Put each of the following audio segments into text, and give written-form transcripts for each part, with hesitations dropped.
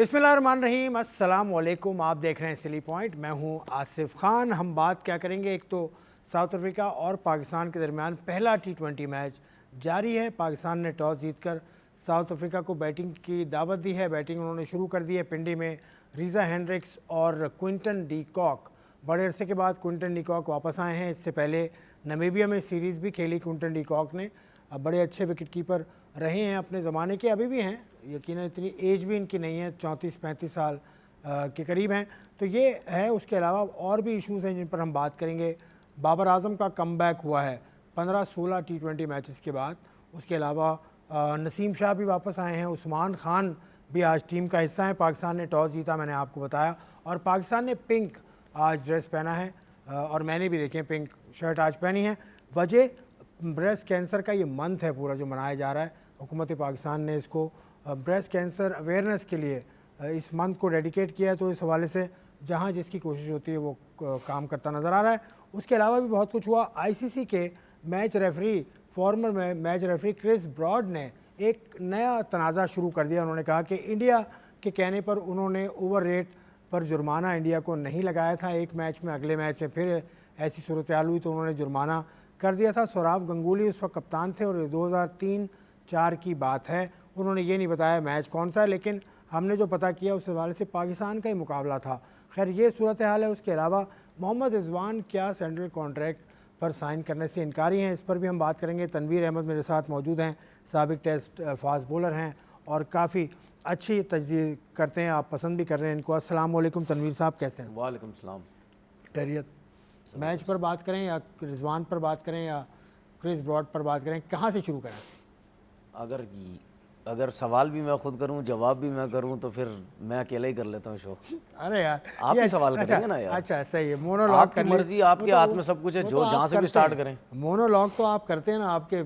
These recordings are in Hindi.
बिस्मिल्लाहिर्रहमानिर्रहीम, अस्सलाम वालेकुम। आप देख रहे हैं सिली पॉइंट। मैं हूं आसिफ खान। हम बात क्या करेंगे, एक तो साउथ अफ्रीका और पाकिस्तान के दरमियान पहला T20 मैच जारी है। पाकिस्तान ने टॉस जीतकर साउथ अफ्रीका को बैटिंग की दावत दी है। बैटिंग उन्होंने शुरू कर दी है। पिंडी में रीज़ा हेंड्रिक्स और क्विंटन डी कॉक, बड़े अरसे के बाद क्विंटन डी कॉक वापस आए हैं। इससे पहले नमीबिया में सीरीज़ भी खेली क्विंटन डी कॉक ने। बड़े अच्छे विकेट कीपर रहे हैं, अपने ज़माने के अभी भी हैं। यकीनन इतनी एज भी इनकी नहीं है, 34-35 साल के करीब हैं। तो ये है। उसके अलावा और भी इश्यूज़ हैं जिन पर हम बात करेंगे। बाबर आजम का कमबैक हुआ है 15-16 T20 मैचेस के बाद। उसके अलावा नसीम शाह भी वापस आए हैं। उस्मान खान भी आज टीम का हिस्सा है। पाकिस्तान ने टॉस जीता, मैंने आपको बताया, और पाकिस्तान ने पिंक आज ड्रेस पहना है, और मैंने भी देखें पिंक शर्ट आज पहनी है। वजह ब्रेस्ट कैंसर का ये मंथ है पूरा जो मनाया जा रहा है। हुकूमत पाकिस्तान ने इसको ब्रेस्ट कैंसर अवेयरनेस के लिए इस मंथ को डेडिकेट किया है। तो इस हवाले से जहां जिसकी कोशिश होती है वो काम करता नज़र आ रहा है। उसके अलावा भी बहुत कुछ हुआ। आईसीसी के match referee, former match referee Chris Broad ने एक नया तनाज़ा शुरू कर दिया। उन्होंने कहा कि इंडिया के कहने पर उन्होंने ओवर रेट पर जुर्माना इंडिया को नहीं लगाया था एक मैच में। अगले मैच में फिर ऐसी सूरत हाल हुई तो उन्होंने जुर्माना कर दिया था। सौरव गंगुली उस वक्त कप्तान थे और 2003-04 की बात है। उन्होंने ये नहीं बताया मैच कौन सा है, लेकिन हमने जो पता किया उस हवाले से पाकिस्तान का ही मुकाबला था। खैर ये सूरत हाल है। उसके अलावा मोहम्मद रिजवान क्या सेंट्रल कॉन्ट्रैक्ट पर साइन करने से इनकारी हैं, इस पर भी हम बात करेंगे। तनवीर अहमद मेरे साथ मौजूद हैं, साबिक टेस्ट फास्ट बॉलर हैं और काफ़ी अच्छी तजदीद करते हैं, आप पसंद भी कर रहे हैं इनको। अस्सलाम वालेकुम तनवीर साहब, कैसे हैं? वालेकुम सलाम। खैरियत। मैच पर बात करें या रिजवान पर बात करें या क्रिस ब्रॉड पर बात करें, कहाँ से शुरू करें? अगर सवाल भी मैं खुद करूं, जवाब भी मैं करूं, तो फिर मैं अकेला ही कर लेता हूं शो। अरे यार आप ही सवाल करेंगे ना यार। अच्छा सही है। मोनोलॉग आपकी मर्जी, आपके हाथ में सब कुछ है, जो जहाँ से भी स्टार्ट करें। मोनोलॉग तो आप करते हैं ना, आपके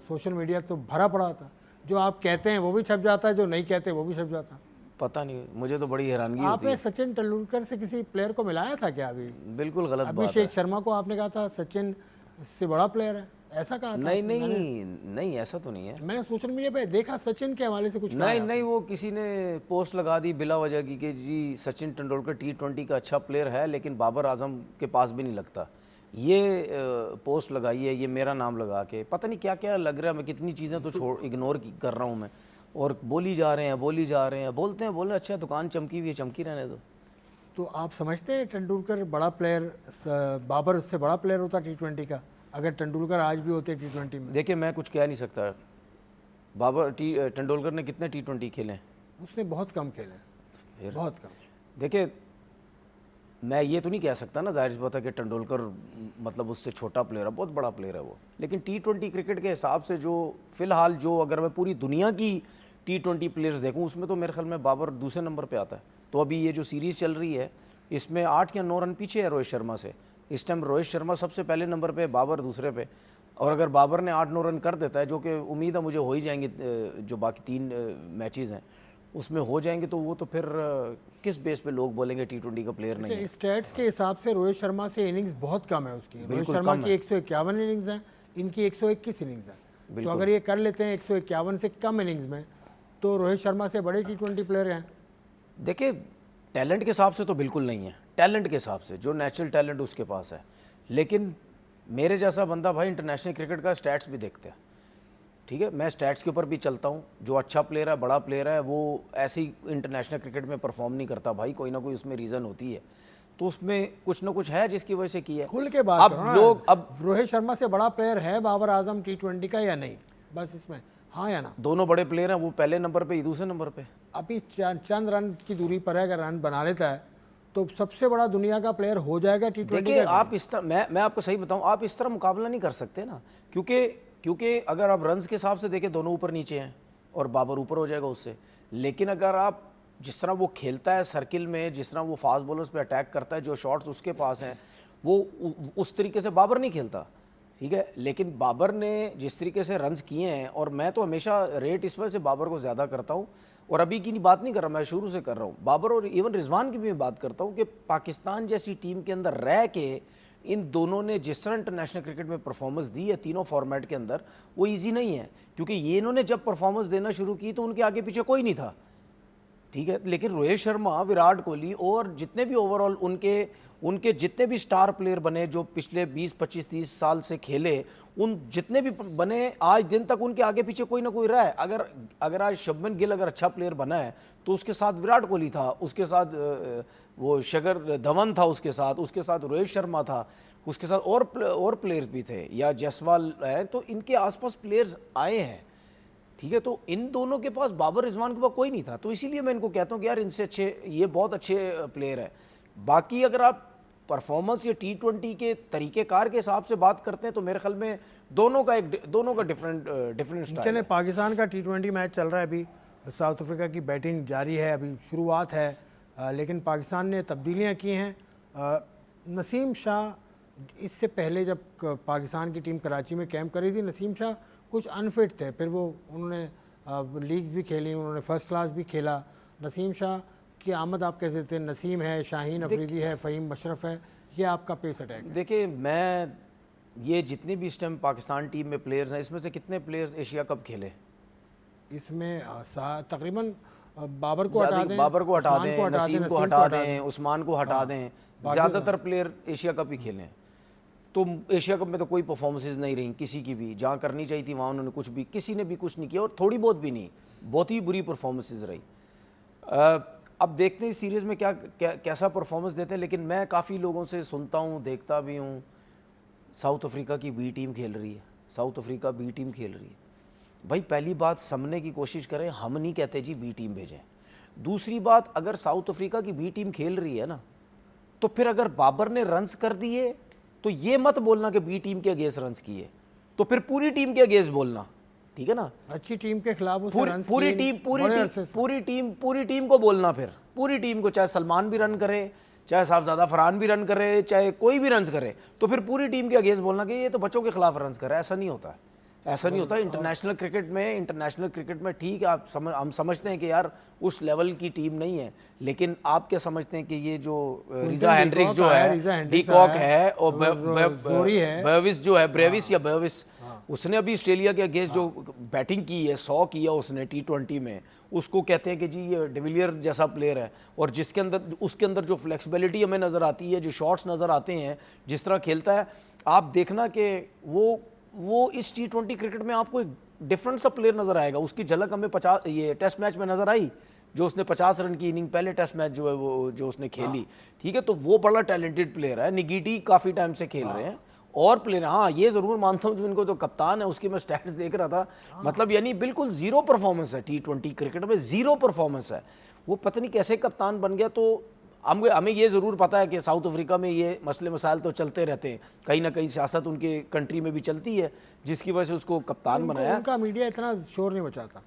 सोशल मीडिया तो भरा पड़ा था। जो आप कहते हैं वो भी छप जाता है, जो नहीं कहते वो भी छप जाता है। पता नहीं, मुझे तो बड़ी हैरानगी होती है। आपने सचिन तेंदुलकर से किसी प्लेयर को मिलाया था क्या? अभी बिल्कुल गलत बात है। अभिषेक शर्मा को आपने कहा था सचिन से बड़ा प्लेयर है, ऐसा कहा था? नहीं ऐसा तो नहीं है। मैंने सोशल मीडिया पे देखा सचिन के हवाले से कुछ नहीं, वो किसी ने पोस्ट लगा दी बिला वजह की कि जी सचिन तेंदुलकर T20 का अच्छा प्लेयर है लेकिन बाबर आजम के पास भी नहीं लगता। ये पोस्ट लगाई है, ये मेरा नाम लगा के, पता नहीं क्या क्या लग रहा है। मैं कितनी चीज़ें तो इग्नोर कर रहा हूँ मैं, और बोली जा रहे हैं, बोलते हैं अच्छा दुकान चमकी हुई है, चमकी रहने दो। तो आप समझते हैं तेंदुलकर बड़ा प्लेयर, बाबर उससे बड़ा प्लेयर होता T20 का अगर तेंदुलकर आज भी होते T20 में? देखिए मैं कुछ कह नहीं सकता। तेंदुलकर ने कितने T20 खेले हैं? उसने बहुत कम खेले, बहुत कम। देखिए मैं ये तो नहीं कह सकता ना, जाहिर सी बात है कि तेंदुलकर मतलब उससे छोटा प्लेयर है, बहुत बड़ा प्लेयर है वो। लेकिन T20 क्रिकेट के हिसाब से जो फ़िलहाल जो अगर मैं पूरी दुनिया की T20 प्लेयर्स देखूं उसमें तो मेरे ख्याल में बाबर दूसरे नंबर पे आता है। तो अभी ये जो सीरीज़ चल रही है इसमें 8 या 9 रन पीछे है रोहित शर्मा से। इस टाइम रोहित शर्मा सबसे पहले नंबर पे, बाबर दूसरे पे। और अगर बाबर ने 8-9 रन कर देता है, जो कि उम्मीद है मुझे हो ही जाएंगे, जो बाकी 3 मैचेस हैं उसमें हो जाएंगे, तो वो तो फिर किस बेस पे लोग बोलेंगे T20 का प्लेयर नहीं है। स्टैट्स के हिसाब से रोहित शर्मा से इनिंग्स बहुत कम है उसकी। रोहित शर्मा की 151 इनिंग्स हैं, इनकी 121 इनिंग्स हैं। तो अगर ये कर लेते हैं 151 से कम इनिंग्स में, तो रोहित शर्मा से बड़े T20 प्लेयर हैं। देखिए टैलेंट के हिसाब से तो बिल्कुल नहीं है, टैलेंट के हिसाब से जो नेचुरल टैलेंट उसके पास है। लेकिन मेरे जैसा बंदा भाई इंटरनेशनल क्रिकेट का स्टैट्स भी देखते हैं, ठीक है, मैं स्टैट्स के ऊपर भी चलता हूँ। जो अच्छा प्लेयर है, बड़ा प्लेयर है, वो ऐसे ही इंटरनेशनल क्रिकेट में परफॉर्म नहीं करता भाई, कोई ना कोई उसमें रीज़न होती है। तो उसमें कुछ ना कुछ है जिसकी वजह से की है। खुल के बात अब लोग, अब रोहित शर्मा से बड़ा प्लेयर है बाबर आजम T20 का या नहीं, बस इसमें हाँ या ना? दोनों बड़े प्लेयर हैं, वो पहले नंबर पे, दूसरे नंबर पे। अभी चंद रन की दूरी पर है, अगर रन बना लेता है तो सबसे बड़ा दुनिया का प्लेयर हो जाएगा T20 का। देखिए आप इस तरह, मैं आपको सही बताऊं, आप इस तरह मुकाबला नहीं कर सकते ना, क्योंकि अगर आप रन्स के हिसाब से देखें दोनों ऊपर नीचे हैं और बाबर ऊपर हो जाएगा उससे। लेकिन अगर आप जिस तरह वो खेलता है सर्किल में, जिस तरह वो फास्ट बॉलर्स पे अटैक करता है, जो शॉट्स उसके पास हैं, वो उस तरीके से बाबर नहीं खेलता, ठीक है। लेकिन बाबर ने जिस तरीके से रन्स किए हैं, और मैं तो हमेशा रेट इस वजह से बाबर को ज़्यादा करता हूँ, और अभी की बात नहीं कर रहा, मैं शुरू से कर रहा हूँ। बाबर और इवन रिजवान की भी मैं बात करता हूँ कि पाकिस्तान जैसी टीम के अंदर रह के इन दोनों ने जिस तरह इंटरनेशनल क्रिकेट में परफॉर्मेंस दी है तीनों फॉर्मेट के अंदर, वो इजी नहीं है। क्योंकि ये इन्होंने जब परफॉर्मेंस देना शुरू की तो उनके आगे पीछे कोई नहीं था, ठीक है, लेकिन रोहित शर्मा, विराट कोहली और जितने भी ओवरऑल उनके जितने भी स्टार प्लेयर बने जो पिछले 20, 25, 30 साल से खेले, उन जितने भी बने आज दिन तक उनके आगे पीछे कोई ना कोई रहा है। अगर आज शुभमन गिल अगर अच्छा प्लेयर बना है तो उसके साथ विराट कोहली था, उसके साथ वो शिखर धवन था, उसके साथ रोहित शर्मा था, उसके साथ और प्लेयर्स भी थे, या जायसवाल है, तो इनके आसपास प्लेयर्स आए हैं। ठीक है, तो इन दोनों के पास, बाबर रिजवान के पास कोई नहीं था, तो इसीलिए मैं इनको कहता हूँ कि यार इनसे अच्छे, ये बहुत अच्छे प्लेयर है। बाकी अगर आप परफॉर्मेंस या T20 के तरीक़ेकार के हिसाब से बात करते हैं तो मेरे ख्याल में दोनों का डिफरेंट स्टाइल चले है। पाकिस्तान का T20 मैच चल रहा है अभी, साउथ अफ्रीका की बैटिंग जारी है, अभी शुरुआत है, लेकिन पाकिस्तान ने तब्दीलियां की हैं। नसीम शाह इससे पहले जब पाकिस्तान की टीम कराची में कैंप करी थी, नसीम शाह कुछ अनफिट थे, फिर उन्होंने लीग्स भी खेली, उन्होंने फर्स्ट क्लास भी खेला। नसीम शाह की आमद आप कैसे देते हैं? नसीम है, शाहीन अफरीदी है, फ़हीम मशरफ है, ये आपका पेस अटैक है। देखिए, मैं ये जितने भी इस टाइम पाकिस्तान टीम में प्लेयर्स हैं, इसमें से कितने प्लेयर्स एशिया कप खेले? इसमें तकरीबन बाबर को हटा दें, नसीम को हटा दें, उस्मान को हटा दें, ज़्यादातर प्लेयर एशिया कप ही खेले हैं। तो एशिया कप में तो कोई परफॉर्मेंसेज नहीं रही किसी की भी, जहाँ करनी चाहिए थी वहाँ उन्होंने किसी ने भी कुछ नहीं किया, और थोड़ी बहुत भी नहीं, बहुत ही बुरी परफॉर्मेंसेज रही। अब देखते हैं सीरीज़ में कैसा परफॉर्मेंस देते हैं, लेकिन मैं काफ़ी लोगों से सुनता हूँ, देखता भी हूँ, साउथ अफ्रीका की बी टीम खेल रही है, साउथ अफ्रीका बी टीम खेल रही है। भाई पहली बात समझने की कोशिश करें, हम नहीं कहते जी बी टीम भेजें। दूसरी बात, अगर साउथ अफ्रीका की बी टीम खेल रही है ना, तो फिर अगर बाबर ने रन्स कर दिए तो ये मत बोलना कि बी टीम के अगेंस्ट रन्स किए, तो फिर पूरी टीम के अगेंस्ट बोलना, ठीक है ना? अच्छी टीम के खिलाफ पूरी टीम को बोलना, फिर पूरी टीम को, चाहे सलमान भी रन करे, चाहे साहबजादा फरहान भी रन करे, चाहे कोई भी रन करे, तो फिर पूरी टीम के अगेंस्ट बोलना कि ये तो बच्चों के खिलाफ रन करे। ऐसा नहीं होता है, ऐसा नहीं होता। इंटरनेशनल क्रिकेट में ठीक है, हम समझते हैं कि यार उस लेवल की टीम नहीं है, लेकिन आप क्या समझते हैं कि ये जो रिजा हेंड्रिक्स जो है, डीकॉक है, और ब्रेविस जो है, ब्रेविस या ब्रेविस, उसने अभी ऑस्ट्रेलिया के अगेंस्ट जो बैटिंग की है, 100 किया उसने T20 में, उसको कहते हैं कि जी ये डिविलियर जैसा प्लेयर है, और उसके अंदर जो फ्लेक्सिबिलिटी हमें नज़र आती है, जो शॉट्स नज़र आते हैं, जिस तरह खेलता है, आप देखना कि वो इस T20 क्रिकेट में आपको एक डिफरेंट सा प्लेयर नज़र आएगा। उसकी झलक हमें ये टेस्ट मैच में नज़र आई, जो उसने 50 रन की इनिंग पहले टेस्ट मैच जो है वो जो उसने खेली, ठीक है, तो वो बड़ा टैलेंटेड प्लेयर है। निगीटी काफ़ी टाइम से खेल रहे हैं, और प्लेयर, हाँ ये ज़रूर मानता हूँ, जो इनको जो कप्तान है उसकी मैं स्टैट्स देख रहा था, मतलब यानी बिल्कुल ज़ीरो परफॉर्मेंस है T20 क्रिकेट में, ज़ीरो परफॉर्मेंस है। वो पता नहीं कैसे कप्तान बन गया। तो हमें ये ज़रूर पता है कि साउथ अफ्रीका में ये मसले मसाइल तो चलते रहते हैं, कहीं ना कहीं सियासत उनके कंट्री में भी चलती है, जिसकी वजह से उसको कप्तान बनाया। उनका मीडिया इतना शोर नहीं मचाता।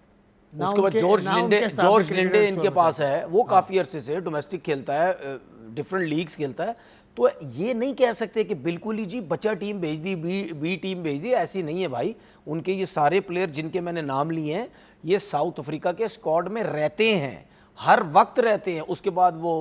उसके बाद जॉर्ज लिंडे इनके पास है, वो काफ़ी अरसे से डोमेस्टिक खेलता है, डिफरेंट लीग्स खेलता है। तो ये नहीं कह सकते कि बिल्कुल ही जी बच्चा टीम भेज दी, बी टीम भेज दी, ऐसी नहीं है भाई। उनके ये सारे प्लेयर जिनके मैंने नाम लिए हैं, ये साउथ अफ्रीका के स्क्वाड में रहते हैं, हर वक्त रहते हैं। उसके बाद वो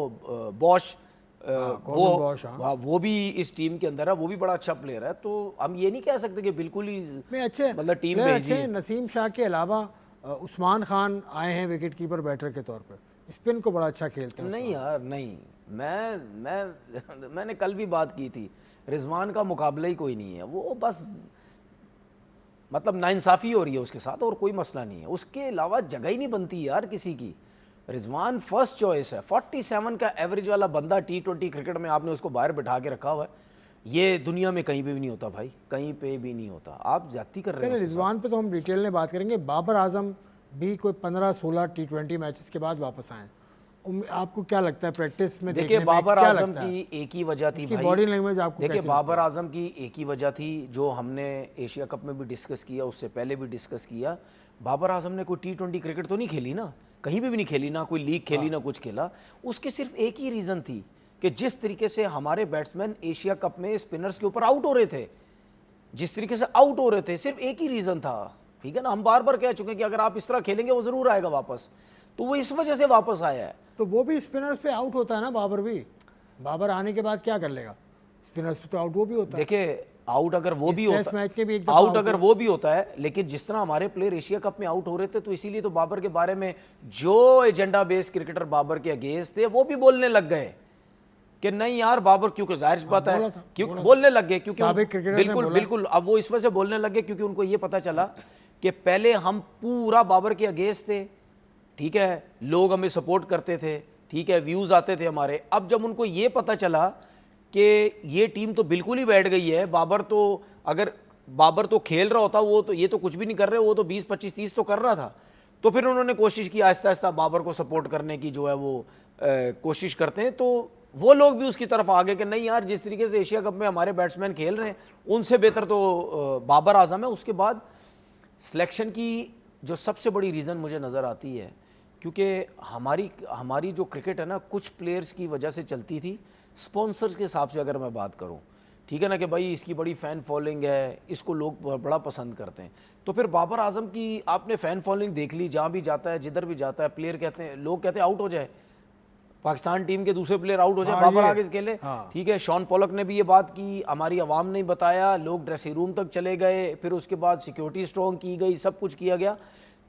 बॉश, वो भी इस टीम के अंदर है, वो भी बड़ा अच्छा प्लेयर है। तो हम ये नहीं कह सकते कि बिल्कुल ही अच्छे मतलब टीम भेजी है। नसीम शाह के अलावा उस्मान खान आए हैं विकेट कीपर बैटर के तौर पे, स्पिन को बड़ा अच्छा खेलते हैं। नहीं यार नहीं, मैंने कल भी बात की थी, रिजवान का मुकाबला ही कोई नहीं है। वो बस मतलब नाइंसाफ़ी हो रही है उसके साथ, और कोई मसला नहीं है। उसके अलावा जगह ही नहीं बनती यार किसी की। रिजवान फर्स्ट चॉइस है, 47 का एवरेज वाला बंदा T20 क्रिकेट में आपने उसको बाहर बैठा के रखा हुआ है। ये दुनिया में कहीं पे भी नहीं होता भाई, कहीं पे भी नहीं होता। आप ज्यादती कर रहे हैं। रिजवान पे तो हम डिटेल में बात करेंगे। बाबर आजम भी कोई 15-16 T20 मैचेस के बाद वापस आए, आपको क्या लगता है प्रैक्टिस में? देखिए बाबर आजम की एक ही वजह थी भाई, बॉडी लैंग्वेज आपको देखिए बाबर आजम की एक ही वजह थी, जो हमने एशिया कप में भी डिस्कस किया, उससे पहले भी डिस्कस किया। बाबर आजम ने कोई T20 क्रिकेट तो नहीं खेली ना, कहीं भी नहीं खेली, ना कोई लीग खेली, ना कुछ खेला। उसकी सिर्फ एक ही रीज़न थी कि जिस तरीके से हमारे बैट्समैन एशिया कप में स्पिनर्स के ऊपर आउट हो रहे थे, जिस तरीके से आउट हो रहे थे, सिर्फ एक ही रीज़न था। ठीक है ना, हम बार बार कह चुके हैं कि अगर आप इस तरह खेलेंगे वो ज़रूर आएगा वापस, तो वो इस वजह से वापस आया है। तो वो भी स्पिनर्स पे आउट होता है ना, बाबर भी। बाबर आने के बाद क्या कर लेगा? स्पिनर्स पे तो आउट वो भी होता है। देखिए आउट अगर वो भी टेस्ट होता मैच के भी एक दफा आउट अगर वो भी होता है, लेकिन जिस तरह हमारे प्लेयर एशिया कप में आउट हो रहे थे, तो इसीलिए तो बाबर के बारे में जो एजेंडा बेस्ड क्रिकेटर बाबर के अगेंस्ट थे वो भी बोलने लग गए कि नहीं यार बाबर, क्योंकि जाहिर सी बात है क्यों बोलने लग गए, क्योंकि बिल्कुल बिल्कुल अब वो इस वजह से बोलने लग गए क्योंकि उनको ये पता चला कि पहले हम पूरा बाबर के अगेंस्ट थे, ठीक है, लोग हमें सपोर्ट करते थे, ठीक है, व्यूज आते थे हमारे। अब जब उनको ये पता चला कि ये टीम तो बिल्कुल ही बैठ गई है, बाबर तो अगर बाबर तो खेल रहा होता, वो तो ये तो कुछ भी नहीं कर रहे, वो तो 20 25 30 तो कर रहा था, तो फिर उन्होंने कोशिश की आहिस्ता आहिस्ता बाबर को सपोर्ट करने की, जो है वो कोशिश करते हैं। तो वो लोग भी उसकी तरफ आ गए कि नहीं यार, जिस तरीके से एशिया कप में हमारे बैट्समैन खेल रहे हैं उनसे बेहतर तो बाबर आजम है। उसके बाद सिलेक्शन की जो सबसे बड़ी रीज़न मुझे नज़र आती है, क्योंकि हमारी जो क्रिकेट है ना, कुछ प्लेयर्स की वजह से चलती थी। स्पॉन्सर्स के हिसाब से अगर मैं बात करूं, ठीक है ना, कि भाई इसकी बड़ी फ़ैन फॉलोइंग है, इसको लोग बड़ा पसंद करते हैं, तो फिर बाबर आजम की आपने फ़ैन फॉलोइंग देख ली, जहाँ भी जाता है, जिधर भी जाता है, प्लेयर कहते हैं, लोग कहते हैं आउट हो जाए, पाकिस्तान टीम के दूसरे प्लेयर आउट हो जाए, बाबर आगे से खेले, ठीक है। शॉन पॉलक ने भी ये बात की, हमारी आवाम ने बताया, लोग ड्रेसिंग रूम तक चले गए, फिर उसके बाद सिक्योरिटी स्ट्रॉन्ग की गई, सब कुछ किया गया,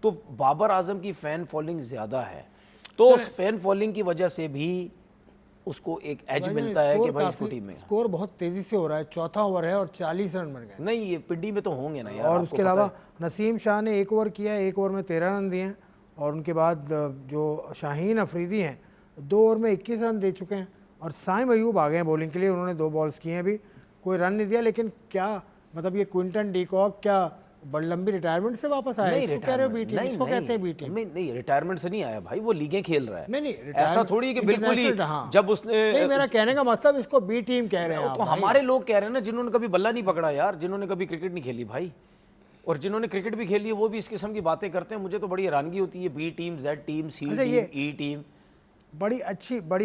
तो बाबर आजम की फ़ैन फॉलोइंग ज़्यादा है, तो उस फैन फॉलोइंग की वजह से भी उसको एक एज मिलता है कि भाई इसको टीम में। स्कोर बहुत तेजी से हो रहा है, चौथा ओवर है और 40 रन बन गए। नहीं, ये पिंडी में तो होंगे ना यार। और उसके अलावा नसीम शाह ने एक ओवर किया है, एक ओवर में 13 रन दिए हैं, और उनके बाद जो शाहीन अफरीदी हैं 2 ओवर में 21 रन दे चुके हैं, और साइम अयूब आ गए हैं बॉलिंग के लिए, उन्होंने 2 बॉल्स किए हैं, अभी कोई रन नहीं दिया। लेकिन क्या मतलब ये क्विंटन डी कॉक क्या बड़ी लंबी रिटायरमेंट से वापस आया? इसको कह रहे हो बी टीम, इसको कहते हैं बी टीम। नहीं, रिटायरमेंट से नहीं आया भाई, वो लीगें खेल रहा है। नहीं, ऐसा थोड़ी कि बिल्कुल ही जब उसने, नहीं, मेरा कहने का मतलब इसको बी टीम कह रहे हैं। तो हमारे लोग कह रहे हैं ना, जिन्होंने कभी बल्ला नहीं पकड़ा यार, जिन्होंने कभी क्रिकेट नहीं खेली भाई, और जिन्होंने क्रिकेट भी खेली है वो भी इस किस्म की बातें करते हैं। मुझे तो बड़ी हैरानगी होती है, बी टीम, जेड टीम, सी टीम, ई टीम। बड़ी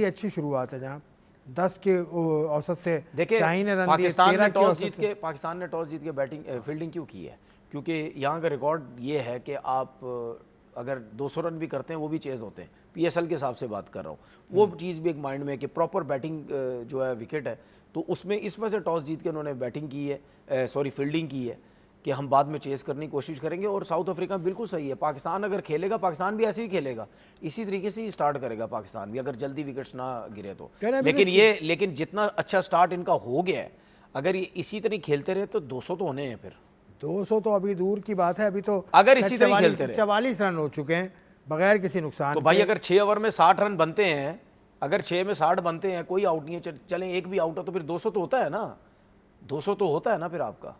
अच्छी शुरुआत है जनाब, 10 के औसत से। देखिए पाकिस्तान ने टॉस जीत के बैटिंग फील्डिंग क्यों की है? क्योंकि यहाँ का रिकॉर्ड ये है कि आप अगर 200 रन भी करते हैं वो भी चेज होते हैं, पीएसएल के हिसाब से बात कर रहा हूँ, वो चीज़ भी एक माइंड में है कि प्रॉपर बैटिंग जो है विकेट है, तो उसमें इस वजह से टॉस जीत के उन्होंने बैटिंग की है, फील्डिंग की है कि हम बाद में चेस करने की कोशिश करेंगे। और साउथ अफ्रीका बिल्कुल सही है, पाकिस्तान अगर खेलेगा, पाकिस्तान भी ऐसे ही खेलेगा, इसी तरीके से ही स्टार्ट करेगा पाकिस्तान भी, अगर जल्दी विकेट्स ना गिरे तो। लेकिन जितना अच्छा स्टार्ट इनका हो गया है, अगर ये इसी तरह खेलते रहे तो 200 तो होने हैं। फिर 200 तो अभी दूर की बात है, अभी तो अगर इसी तरह खेलते रहे 44 रन हो चुके हैं बगैर किसी नुकसान। तो भाई अगर 6 ओवर में 60 रन बनते हैं, अगर 6 में 60 बनते हैं, कोई आउट नहीं है, चलें एक भी आउट हो, तो फिर 200 तो होता है ना, 200 तो होता है ना फिर आपका।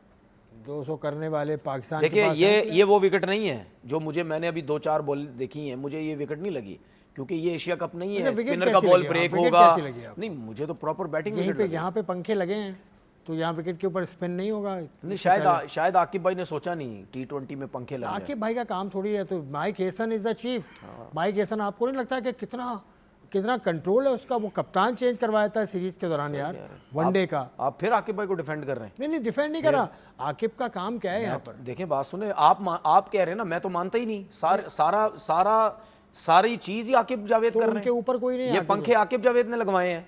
200 करने वाले पाकिस्तान। देखिए ये वो विकेट नहीं है जो मैंने अभी 2-4 बॉल देखी हैं, मुझे ये विकेट नहीं लगी, क्योंकि ये एशिया कप नहीं है, स्पिनर का बॉल ब्रेक होगा। नहीं, मुझे तो प्रॉपर बैटिंग यहाँ पे पंखे लगे हैं, तो यहाँ विकेट के ऊपर स्पिन नहीं होगा। नहीं, शायद आकिब भाई ने सोचा नहीं T20 में पंखे लगे। आकिब भाई का काम थोड़ी है, तो Mike Hesson is the chief. Mike Hesson, आपको नहीं लगता कि कितना कंट्रोल है उसका? वो कप्तान चेंज करवाया था सीरीज के दौरान यार, वनडे का। आप फिर आकिब भाई को डिफेंड कर रहे हैं? नहीं, डिफेंड नहीं कर रहा, आकिब का काम क्या है यहाँ पर? देखिए बात सुने, आप कह रहे हैं ना, मैं तो मानता ही नहीं। सारी चीज ही आकिब जावेद कर रहे हैं, उनके ऊपर कोई नहीं। ये पंखे आकिब जावेद ने लगवाए हैं।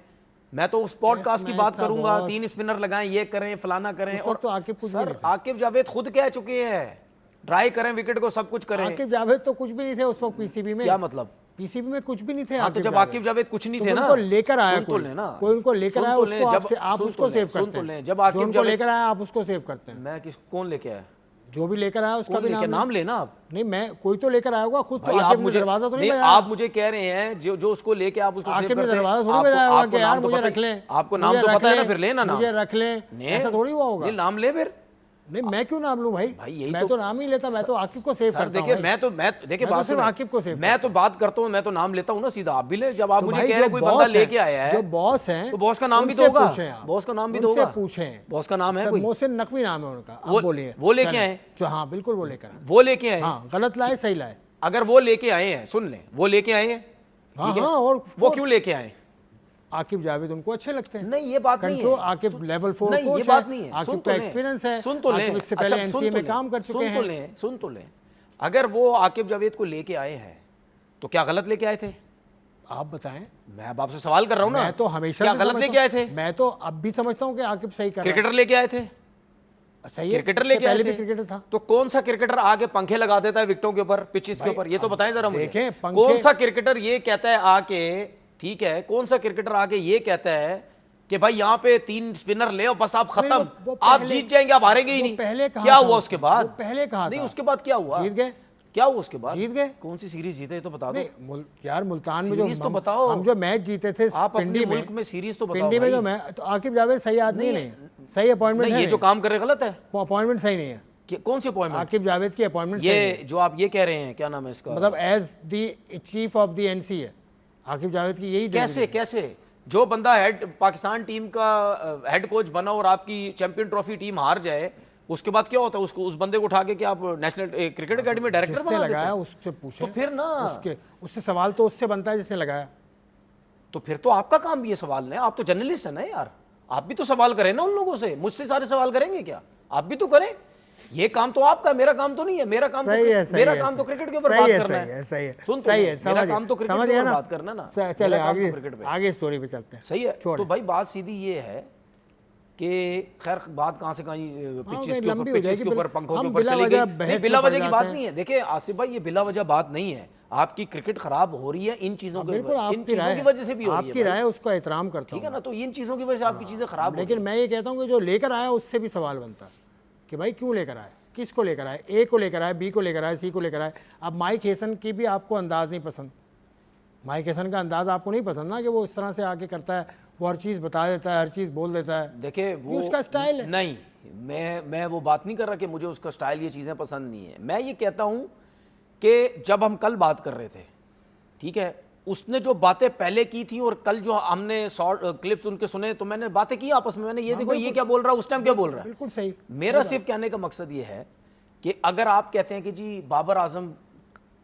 मैं तो उस पॉडकास्ट की बात करूंगा, 3 स्पिनर लगाएं, ये करें, फलाना करें। और तो आकिब जावेद खुद कह चुके हैं, ट्राई करें विकेट को, सब कुछ करें। आकिब जावेद तो कुछ भी नहीं थे उस वक्त पीसीबी में। क्या मतलब? पीसीबी में कुछ भी नहीं थे। तो जब आकिब जावेद कुछ नहीं थे ना, उनको लेकर आया कोई उनको लेकर आया, आप उसको सेव करते हैं। जब आकिब जावेद लेकर आया, आप उसको सेव करते हैं। मैं कौन लेके आया? जो भी लेकर आया उसका भी नाम लेना आप। नहीं, मैं कोई तो लेकर आया होगा खुद। तो आप मुझे दरवाजा तो नहीं, आप मुझे कह रहे हैं जो उसको लेके आप उसको सेव करते हैं। दरवाजा थोड़ी बजाया होगा कि यार मुझे रख लें। आपको नाम तो पता है ना, फिर लेना नाम, मुझे रख लें, ऐसा थोड़ी हुआ होगा। नाम ले फिर। नहीं, मैं क्यों नाम लूं भाई? मैं तो नाम ही लेता, मैं तो आकिब को सेव करता हूं। देखिए देखिए बात सिर्फ आकिब को सेव, मैं तो बात करता हूं, मैं तो नाम लेता हूं ना सीधा। आप भी ले, जब आप मुझे कह रहे हैं कोई बंदा लेके आया है, जो बॉस है, तो बॉस का नाम भी तो होगा। बॉस का नाम भी तो होगा, पूछें। बॉस का नाम है कोई? मोहसिन नकवी नाम है उनका। आप बोलिए, वो लेके आए? हाँ बिल्कुल, वो लेकर आए। वो लेके आए? हाँ, गलत लाए सही लाए। अगर वो लेके आए हैं, सुन लें, वो लेके आए हैं, ठीक है, और वो क्यों लेके आए? आकिब जावेद उनको अच्छे लगते हैं। नहीं, ये बात नहीं है। आकिब लेवल 4 नहीं, ये बात नहीं है। आकिब का एक्सपीरियंस है, सुन तो लें, इससे पहले एनसीए में काम कर चुके हैं। सुन तो लें, अगर वो आकिब जावेद को लेके आए हैं तो क्या गलत लेके आए थे? आप बताएं। मैं अब आपसे सवाल कर रहा हूं ना। मैं तो हमेशा क्या गलत लेके आए थे? मैं तो अब भी समझता हूं कि आकिब सही कर रहे हैं। क्रिकेटर लेके आए थे? सही है, क्रिकेटर इससे लेके आए पहले भी थे। क्रिकेटर था। तो कौन सा क्रिकेटर आके पंखे लगा देता है विकेटों के ऊपर, पिचेस के ऊपर, ये तो बताएं जरा मुझे। देखें, कौन सा क्रिकेटर ये कहता है आके, ठीक है, कौन सा क्रिकेटर आके ये कहता है कि भाई यहाँ पे 3 स्पिनर ले और बस आप खत्म, वो आप पहले- जीत जाएंगे, आप हारेंगे ही वो नहीं। पहले कहा क्या था हुआ उसके बाद? वो पहले कहा नहीं, था। उसके बाद क्या हुआ? जीत गए। क्या हुआ उसके बाद? जीत गए। कौन सी सीरीज जीते ये तो बता दो। नहीं यार, मुल्तान में सीरीज जो तो बताओ। हम जो मैच जीते थे आप अपने पिंडी में, मुल्क में सीरीज तो बताओ पिंडी में भाई। जो मैं तो आकिब जावेद सही आदमी नहीं, सही अपॉइंटमेंट नहीं, है, ये जो काम कर रहे गलत है। अपॉइंटमेंट सही नहीं है। कौन सी अपॉइंटमेंट? आकिब जावेद की अपॉइंटमेंट सही नहीं ये जो आप ये कह रहे हैं, क्या नाम है इसका, मतलब as the chief of the NC है आकिब जावेद की, यही कैसे कैसे जो बंदा हेड पाकिस्तान टीम का हेड कोच बना और आपकी चैंपियन ट्रॉफी टीम हार जाए, उसके बाद क्या होता है? उसको, उस बंदे को उठा के क्या आप नेशनल क्रिकेट एकेडमी डायरेक्टर जिसने बना देते लगाया हैं? उससे पूछे तो फिर ना, उससे सवाल तो उससे बनता है जिसने लगाया। तो फिर तो आपका काम भी ये सवाल नहीं, आप तो जर्नलिस्ट है ना यार, आप भी तो सवाल करें ना उन लोगों से। मुझसे सारे सवाल करेंगे क्या? आप भी तो करें। ये काम तो आपका, मेरा काम तो नहीं है। मेरा काम सही है, तो सही मेरा है, काम तो सही क्रिकेट के ऊपर सही बात है, करना सही है, सही है, सुन तो सही लो, है, मेरा समझ काम तो क्रिकेट समझ के गया ऊपर ना। बात करना ना। चले मेरा काम तो आगे, क्रिकेट पे। आगे स्टोरी पे चलते हैं। सही है। छोड़। तो भाई बात सीधी ये है कि खैर बात कहाँ से कहीं पिचेस के लंबी ऊपर, हो जाएगी, पिचेस के ऊपर, पंखों के हम ऊपर बिला चली वजह गई। बहस नहीं, में बिला पड़ वजह की जाते बात हैं। नहीं है। देखिए आसिफ भाई, ये बिला वजह बात नहीं है। आपकी क्रिकेट खराब हो रही है इन चीजों के, बिल्कुल इन आपकी चीजों राय, की वजह से भी हो रही है आपकी भाई। राय उसको एहतराम करता ठीक हूँ, है ना, तो इन चीजों की वजह से आपकी चीजें खराब हो लेकिन मैं ये कहता हूँ कि जो लेकर आया उससे भी सवाल बनता है कि भाई क्यों लेकर आए, किसको लेकर आए, ए को लेकर आए, बी को लेकर आए, सी को लेकर आए। अब माइक हेसन की भी आपको अंदाज़ नहीं पसंद, माइक हेसन का अंदाज़ आपको नहीं पसंद ना, कि वो इस तरह से आके करता है, वो हर चीज़ बता देता है, हर चीज़ बोल देता है। देखिए वो उसका स्टाइल है। नहीं, मैं वो बात नहीं कर रहा कि मुझे उसका स्टाइल, ये चीज़ें पसंद नहीं है। मैं ये कहता हूँ कि जब हम कल बात कर रहे थे, ठीक है, उसने जो बातें पहले की थी और कल जो हमने शॉर्ट क्लिप्स उनके सुने, तो मैंने बातें की आपस में, मैंने ये देखो ये क्या बोल रहा है, उस टाइम क्या बोल रहा है। बिल्कुल सही। मेरा सिर्फ कहने का मकसद ये है कि अगर आप कहते हैं कि जी बाबर आजम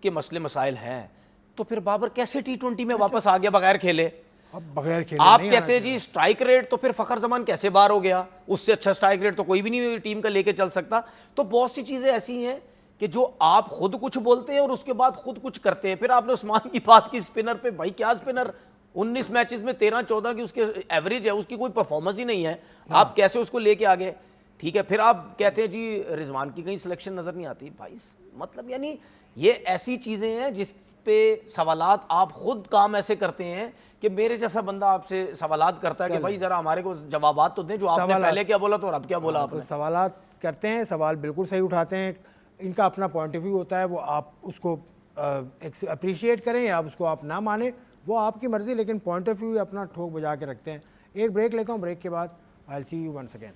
के मसले मसाइल हैं, तो फिर बाबर कैसे T20 में वापस आ गया बगैर खेले? अब बगैर खेले आप नहीं कहते हैं जी स्ट्राइक रेट, तो फिर फखर जमान कैसे बाहर हो गया? उससे अच्छा स्ट्राइक रेट तो कोई भी नहीं टीम का लेके चल सकता। तो बहुत सी चीजें ऐसी हैं कि जो आप खुद कुछ बोलते हैं और उसके बाद खुद कुछ करते हैं। फिर आपने उस्मान की बात की स्पिनर पे, भाई क्या स्पिनर, 19 मैचेस में 13-14 की उसके एवरेज है, उसकी कोई परफॉर्मेंस ही नहीं है। आप कैसे उसको लेके आ गए? ठीक है, फिर आप कहते हैं जी रिजवान की कहीं सिलेक्शन नजर नहीं आती। भाई मतलब यानी ये ऐसी चीजें हैं जिस पे सवालात आप खुद काम ऐसे करते हैं कि मेरे जैसा बंदा आपसे सवालात करता है कि भाई जरा हमारे को जवाबात तो दें, जो आपने पहले क्या बोला तो और अब क्या बोला आपने। तो सवालात करते हैं, सवाल बिल्कुल सही उठाते हैं, इनका अपना पॉइंट ऑफ व्यू होता है, वो आप उसको अप्रिशिएट करें या आप उसको आप ना माने, वो आपकी मर्ज़ी, लेकिन पॉइंट ऑफ व्यू अपना ठोक बजा के रखते हैं। एक ब्रेक लेता हूँ, ब्रेक के बाद I will see you once again.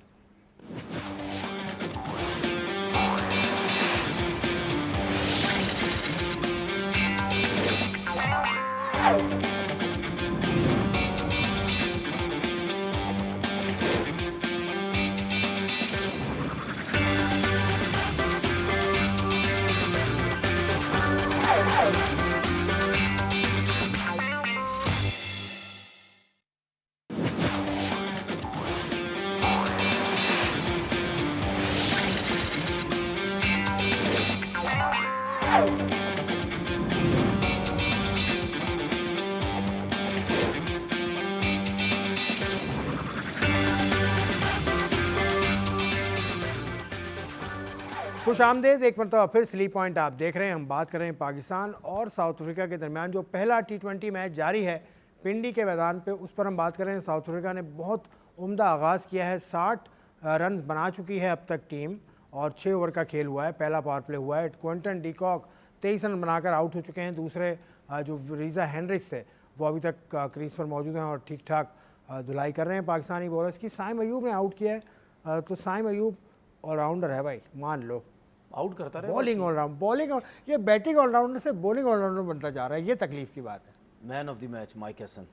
खुश आमदेद एक मरतबा फिर स्लीप पॉइंट आप देख रहे हैं। हम बात कर रहे हैं पाकिस्तान और साउथ अफ्रीका के दरमियान जो पहला T20 मैच जारी है पिंडी के मैदान पे, उस पर हम बात कर रहे हैं। साउथ अफ्रीका ने बहुत उम्दा आगाज़ किया है, 60 रन बना चुकी है अब तक टीम, और 6 ओवर का खेल हुआ है, पहला पावर प्ले हुआ है। क्विंटन डीकॉक 23 रन बनाकर आउट हो चुके हैं। दूसरे जो रीज़ा हेनरिक्स थे वो अभी तक क्रीज पर मौजूद हैं और ठीक ठाक धुलाई कर रहे हैं पाकिस्तानी बॉलर्स की। साइम अयूब ने आउट किया है, तो साइम अयूब ऑलराउंडर है भाई, मान लो, आउट करता रहे। बॉलिंग ऑलराउंड, बॉलिंग, ये बैटिंग ऑलराउंडर से बॉलिंग ऑलराउंडर बनता जा रहा है, ये तकलीफ की बात है। Man of the match mic Hesson,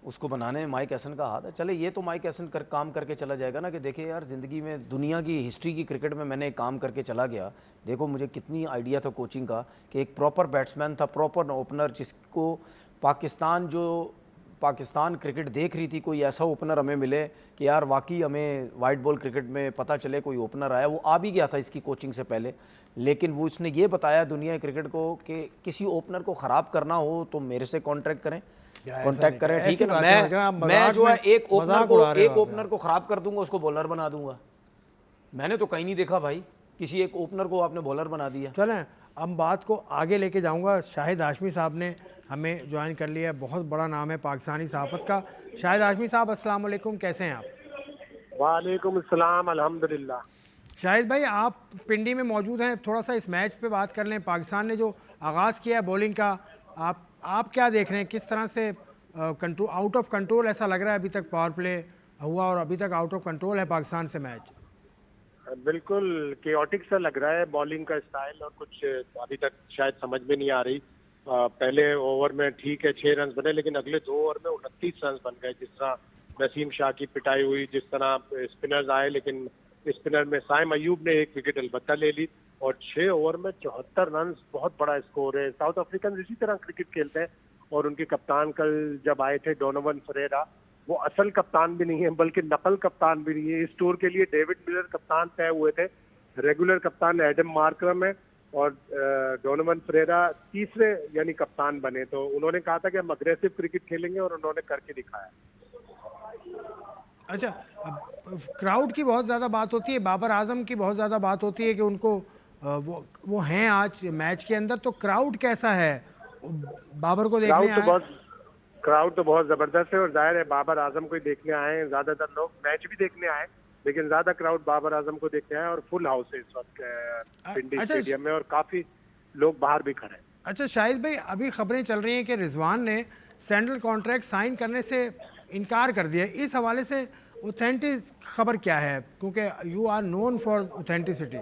उसको बनाने में माइक हैसन का हाथ है। चले ये तो माइक हैसन काम करके चला जाएगा ना, कि देखिए यार ज़िंदगी में दुनिया की हिस्ट्री की क्रिकेट में मैंने एक काम करके चला गया। देखो मुझे कितनी आइडिया था कोचिंग का, कि एक प्रॉपर बैट्समैन था, प्रॉपर ओपनर, जिसको पाकिस्तान क्रिकेट देख रही थी, कोई ऐसा ओपनर हमें मिले कि यार वाकई हमें वाइट बॉल क्रिकेट में पता चले कोई ओपनर आया। वो आ भी गया था इसकी कोचिंग से पहले, लेकिन वो उसने ये बताया दुनिया क्रिकेट को कि किसी ओपनर को ख़राब करना हो तो मेरे से कॉन्टैक्ट करें, करें, ठीक है ना। मैं जो है एक ओपनर को ख़राब कर दूंगा, उसको बॉलर बना दूंगा। मैंने तो कहीं नहीं देखा भाई, किसी एक ओपनर को आपने बॉलर बना दिया। चलें, अब बात को आगे लेके जाऊंगा। शाहिद हाशमी साहब ने हमें ज्वाइन कर लिया है, बहुत बड़ा नाम है पाकिस्तानी सहाफ़त का। शाहिद हाशमी साहब, अस्सलाम वालेकुम, कैसे हैं आप? वालेकुम अस्सलाम, अल्हम्दुलिल्लाह। शाहिद भाई, आप पिंडी में मौजूद हैं, थोड़ा सा इस मैच पे बात कर लें। पाकिस्तान ने जो आगाज़ किया है बॉलिंग का, आप क्या देख रहे हैं? किस तरह से कंट्रोल, आउट ऑफ कंट्रोल ऐसा लग रहा है अभी तक पावर प्ले हुआ और अभी तक आउट ऑफ कंट्रोल है पाकिस्तान से मैच? बिल्कुल केओटिक सा लग रहा है बॉलिंग का स्टाइल, और कुछ अभी तक शायद समझ में नहीं आ रही। पहले ओवर में ठीक है 6 रन बने, लेकिन अगले 2 ओवर में 29 रन बन गए। जिस तरह नसीम शाह की पिटाई हुई, जिस तरह स्पिनर्स आए, लेकिन स्पिनर में साइम अयूब ने 1 विकेट अलबत्ता ले ली, और 6 ओवर में 74 रन बहुत बड़ा स्कोर है। साउथ अफ्रीकन इसी तरह क्रिकेट खेलते हैं, और उनके कप्तान कल जब आए थे डोनोवन फरेरा, वो असल कप्तान भी नहीं है बल्कि नकल कप्तान भी नहीं है। इस टूर के लिए डेविड मिलर कप्तान तय हुए थे, रेगुलर कप्तान एडम मार्करम है, और डोनोवन फरेरा तीसरे यानी कप्तान बने। तो उन्होंने कहा था कि हम अग्रेसिव क्रिकेट खेलेंगे, और उन्होंने करके दिखाया। अच्छा, अब क्राउड की बहुत ज़्यादा बात होती है, बाबर आजम की बहुत ज़्यादा बात होती है कि उनको वो हैं आज मैच के अंदर। तो क्राउड कैसा है? बाबर को देखने आए? क्राउड तो बहुत जबरदस्त है, और जाहिर है बाबर आजम को ही देखने आए हैं। ज्यादातर लोग मैच भी देखने आए, लेकिन ज्यादा क्राउड बाबर आजम को देखने आए, और फुल हाउस है इस वक्त पिंडी अच्छा, स्टेडियम में, और काफी लोग बाहर भी खड़े हैं। अच्छा शाहिद भाई, अभी खबरें चल रही हैं कि रिजवान ने सैंडल कॉन्ट्रैक्ट साइन करने से इनकार कर दिया। इस हवाले से ऑथेंटिक खबर क्या है? क्योंकि you are known for authenticity.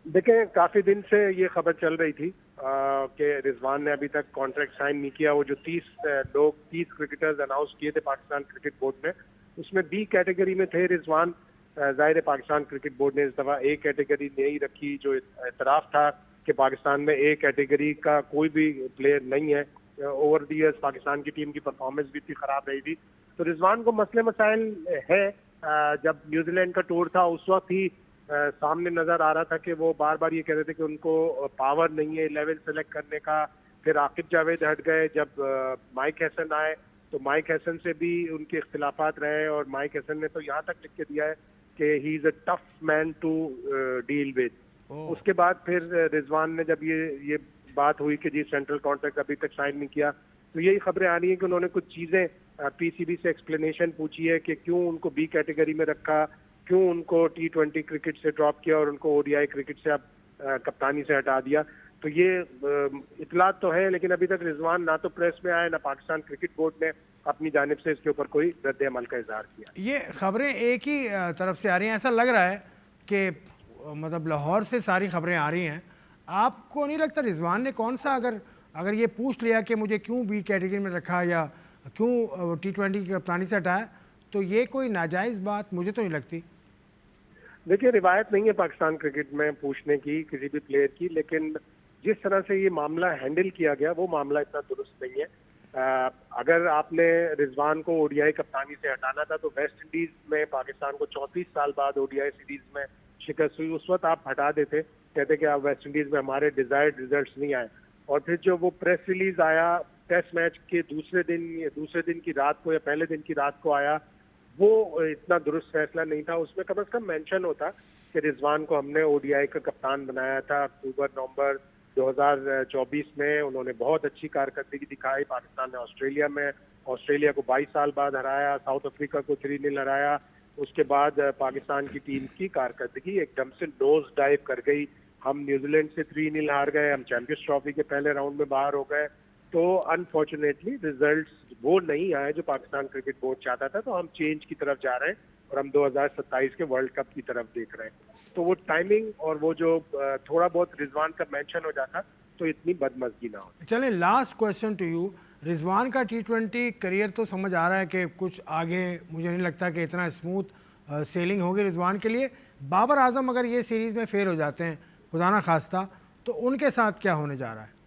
देखें, काफी दिन से ये खबर चल रही थी कि रिजवान ने अभी तक कॉन्ट्रैक्ट साइन नहीं किया। वो जो 30 क्रिकेटर्स अनाउंस किए थे पाकिस्तान क्रिकेट बोर्ड ने, उसमें बी कैटेगरी में थे रिजवान। जाहिर है पाकिस्तान क्रिकेट बोर्ड ने इस दफा ए कैटेगरी नहीं रखी, जो एतराफ था कि पाकिस्तान में ए कैटेगरी का कोई भी प्लेयर नहीं है। ओवर द ईयर्स पाकिस्तान की टीम की परफॉर्मेंस भी इतनी खराब रही थी, तो रिजवान को मसले मसाइल है। जब न्यूजीलैंड का टूर था उस वक्त ही सामने नजर आ रहा था कि वो बार बार ये कह रहे थे कि उनको पावर नहीं है 11 सेलेक्ट करने का। फिर आकिब जावेद हट गए, जब माइक हैसन आए तो माइक हैसन से भी उनके इख्तिलाफात रहे, और माइक हैसन ने तो यहाँ तक लिख के दिया है कि he is a tough man to deal with. उसके बाद फिर रिजवान ने जब ये बात हुई कि जी सेंट्रल कॉन्ट्रैक्ट अभी तक साइन नहीं किया, तो यही खबरें आ रही हैं कि उन्होंने कुछ चीजें पीसीबी से एक्सप्लेनेशन पूछी है कि क्यों उनको बी कैटेगरी में रखा, क्यों उनको T20 क्रिकेट से ड्रॉप किया, और उनको ओडीआई क्रिकेट से अब कप्तानी से हटा दिया। तो ये इतलात तो है, लेकिन अभी तक रिजवान ना तो प्रेस में आए, ना पाकिस्तान क्रिकेट बोर्ड ने अपनी जानिब से इसके ऊपर कोई रद्द अमल का इजहार किया। ये खबरें एक ही तरफ से आ रही हैं, ऐसा लग रहा है कि मतलब लाहौर से सारी खबरें आ रही हैं। आपको नहीं लगता रिजवान ने कौन सा, अगर ये पूछ लिया कि मुझे क्यों बी कैटेगरी में रखा या क्यों T20 की कप्तानी से हटाया, तो ये कोई नाजायज़ बात मुझे तो नहीं लगती। देखिए, रिवायत नहीं है पाकिस्तान क्रिकेट में पूछने की किसी भी प्लेयर की, लेकिन जिस तरह से ये मामला हैंडल किया गया वो मामला इतना दुरुस्त नहीं है। अगर आपने रिजवान को ओडीआई कप्तानी से हटाना था, तो वेस्ट इंडीज में पाकिस्तान को 34 साल बाद ओडीआई सीरीज में शिकस्त हुई, उस वक्त आप हटा देते, कहते कि आप वेस्ट इंडीज में हमारे डिजायर्ड रिजल्ट्स नहीं आए। और फिर जो वो प्रेस रिलीज आया टेस्ट मैच के दूसरे दिन की रात को या पहले दिन की रात को आया, वो इतना दुरुस्त फैसला नहीं था। उसमें कम से कम मेंशन होता कि रिजवान को हमने ओडीआई का कप्तान बनाया था अक्टूबर-नवंबर 2024 में। उन्होंने बहुत अच्छी कारकर्दगी दिखाई। पाकिस्तान ने ऑस्ट्रेलिया को 22 साल बाद हराया, साउथ अफ्रीका को 3-0 हराया। उसके बाद पाकिस्तान की टीम की कारकर्दगी एकदम से नोज डाइव कर गई। हम न्यूजीलैंड से 3-0 हार गए, हम चैंपियंस ट्रॉफी के पहले राउंड में बाहर हो गए। तो अनफॉर्चुनेटली रिजल्ट्स वो नहीं आए जो पाकिस्तान क्रिकेट बोर्ड चाहता था। तो हम चेंज की तरफ जा रहे हैं, और हम 2027 के वर्ल्ड कप की तरफ देख रहे हैं। तो वो टाइमिंग और वो जो थोड़ा बहुत रिजवान का मेंशन हो जाता तो इतनी बदमज़गी ना हो। चलें, last question to you. Rizwan का T20 करियर तो समझ आ रहा है कि कुछ आगे, मुझे नहीं लगता कि इतना स्मूथ सेलिंग होगी रिजवान के लिए। बाबर आजम अगर ये सीरीज़ में फेल हो जाते हैं खुदा ना खास्ता, तो उनके साथ क्या होने जा रहा है?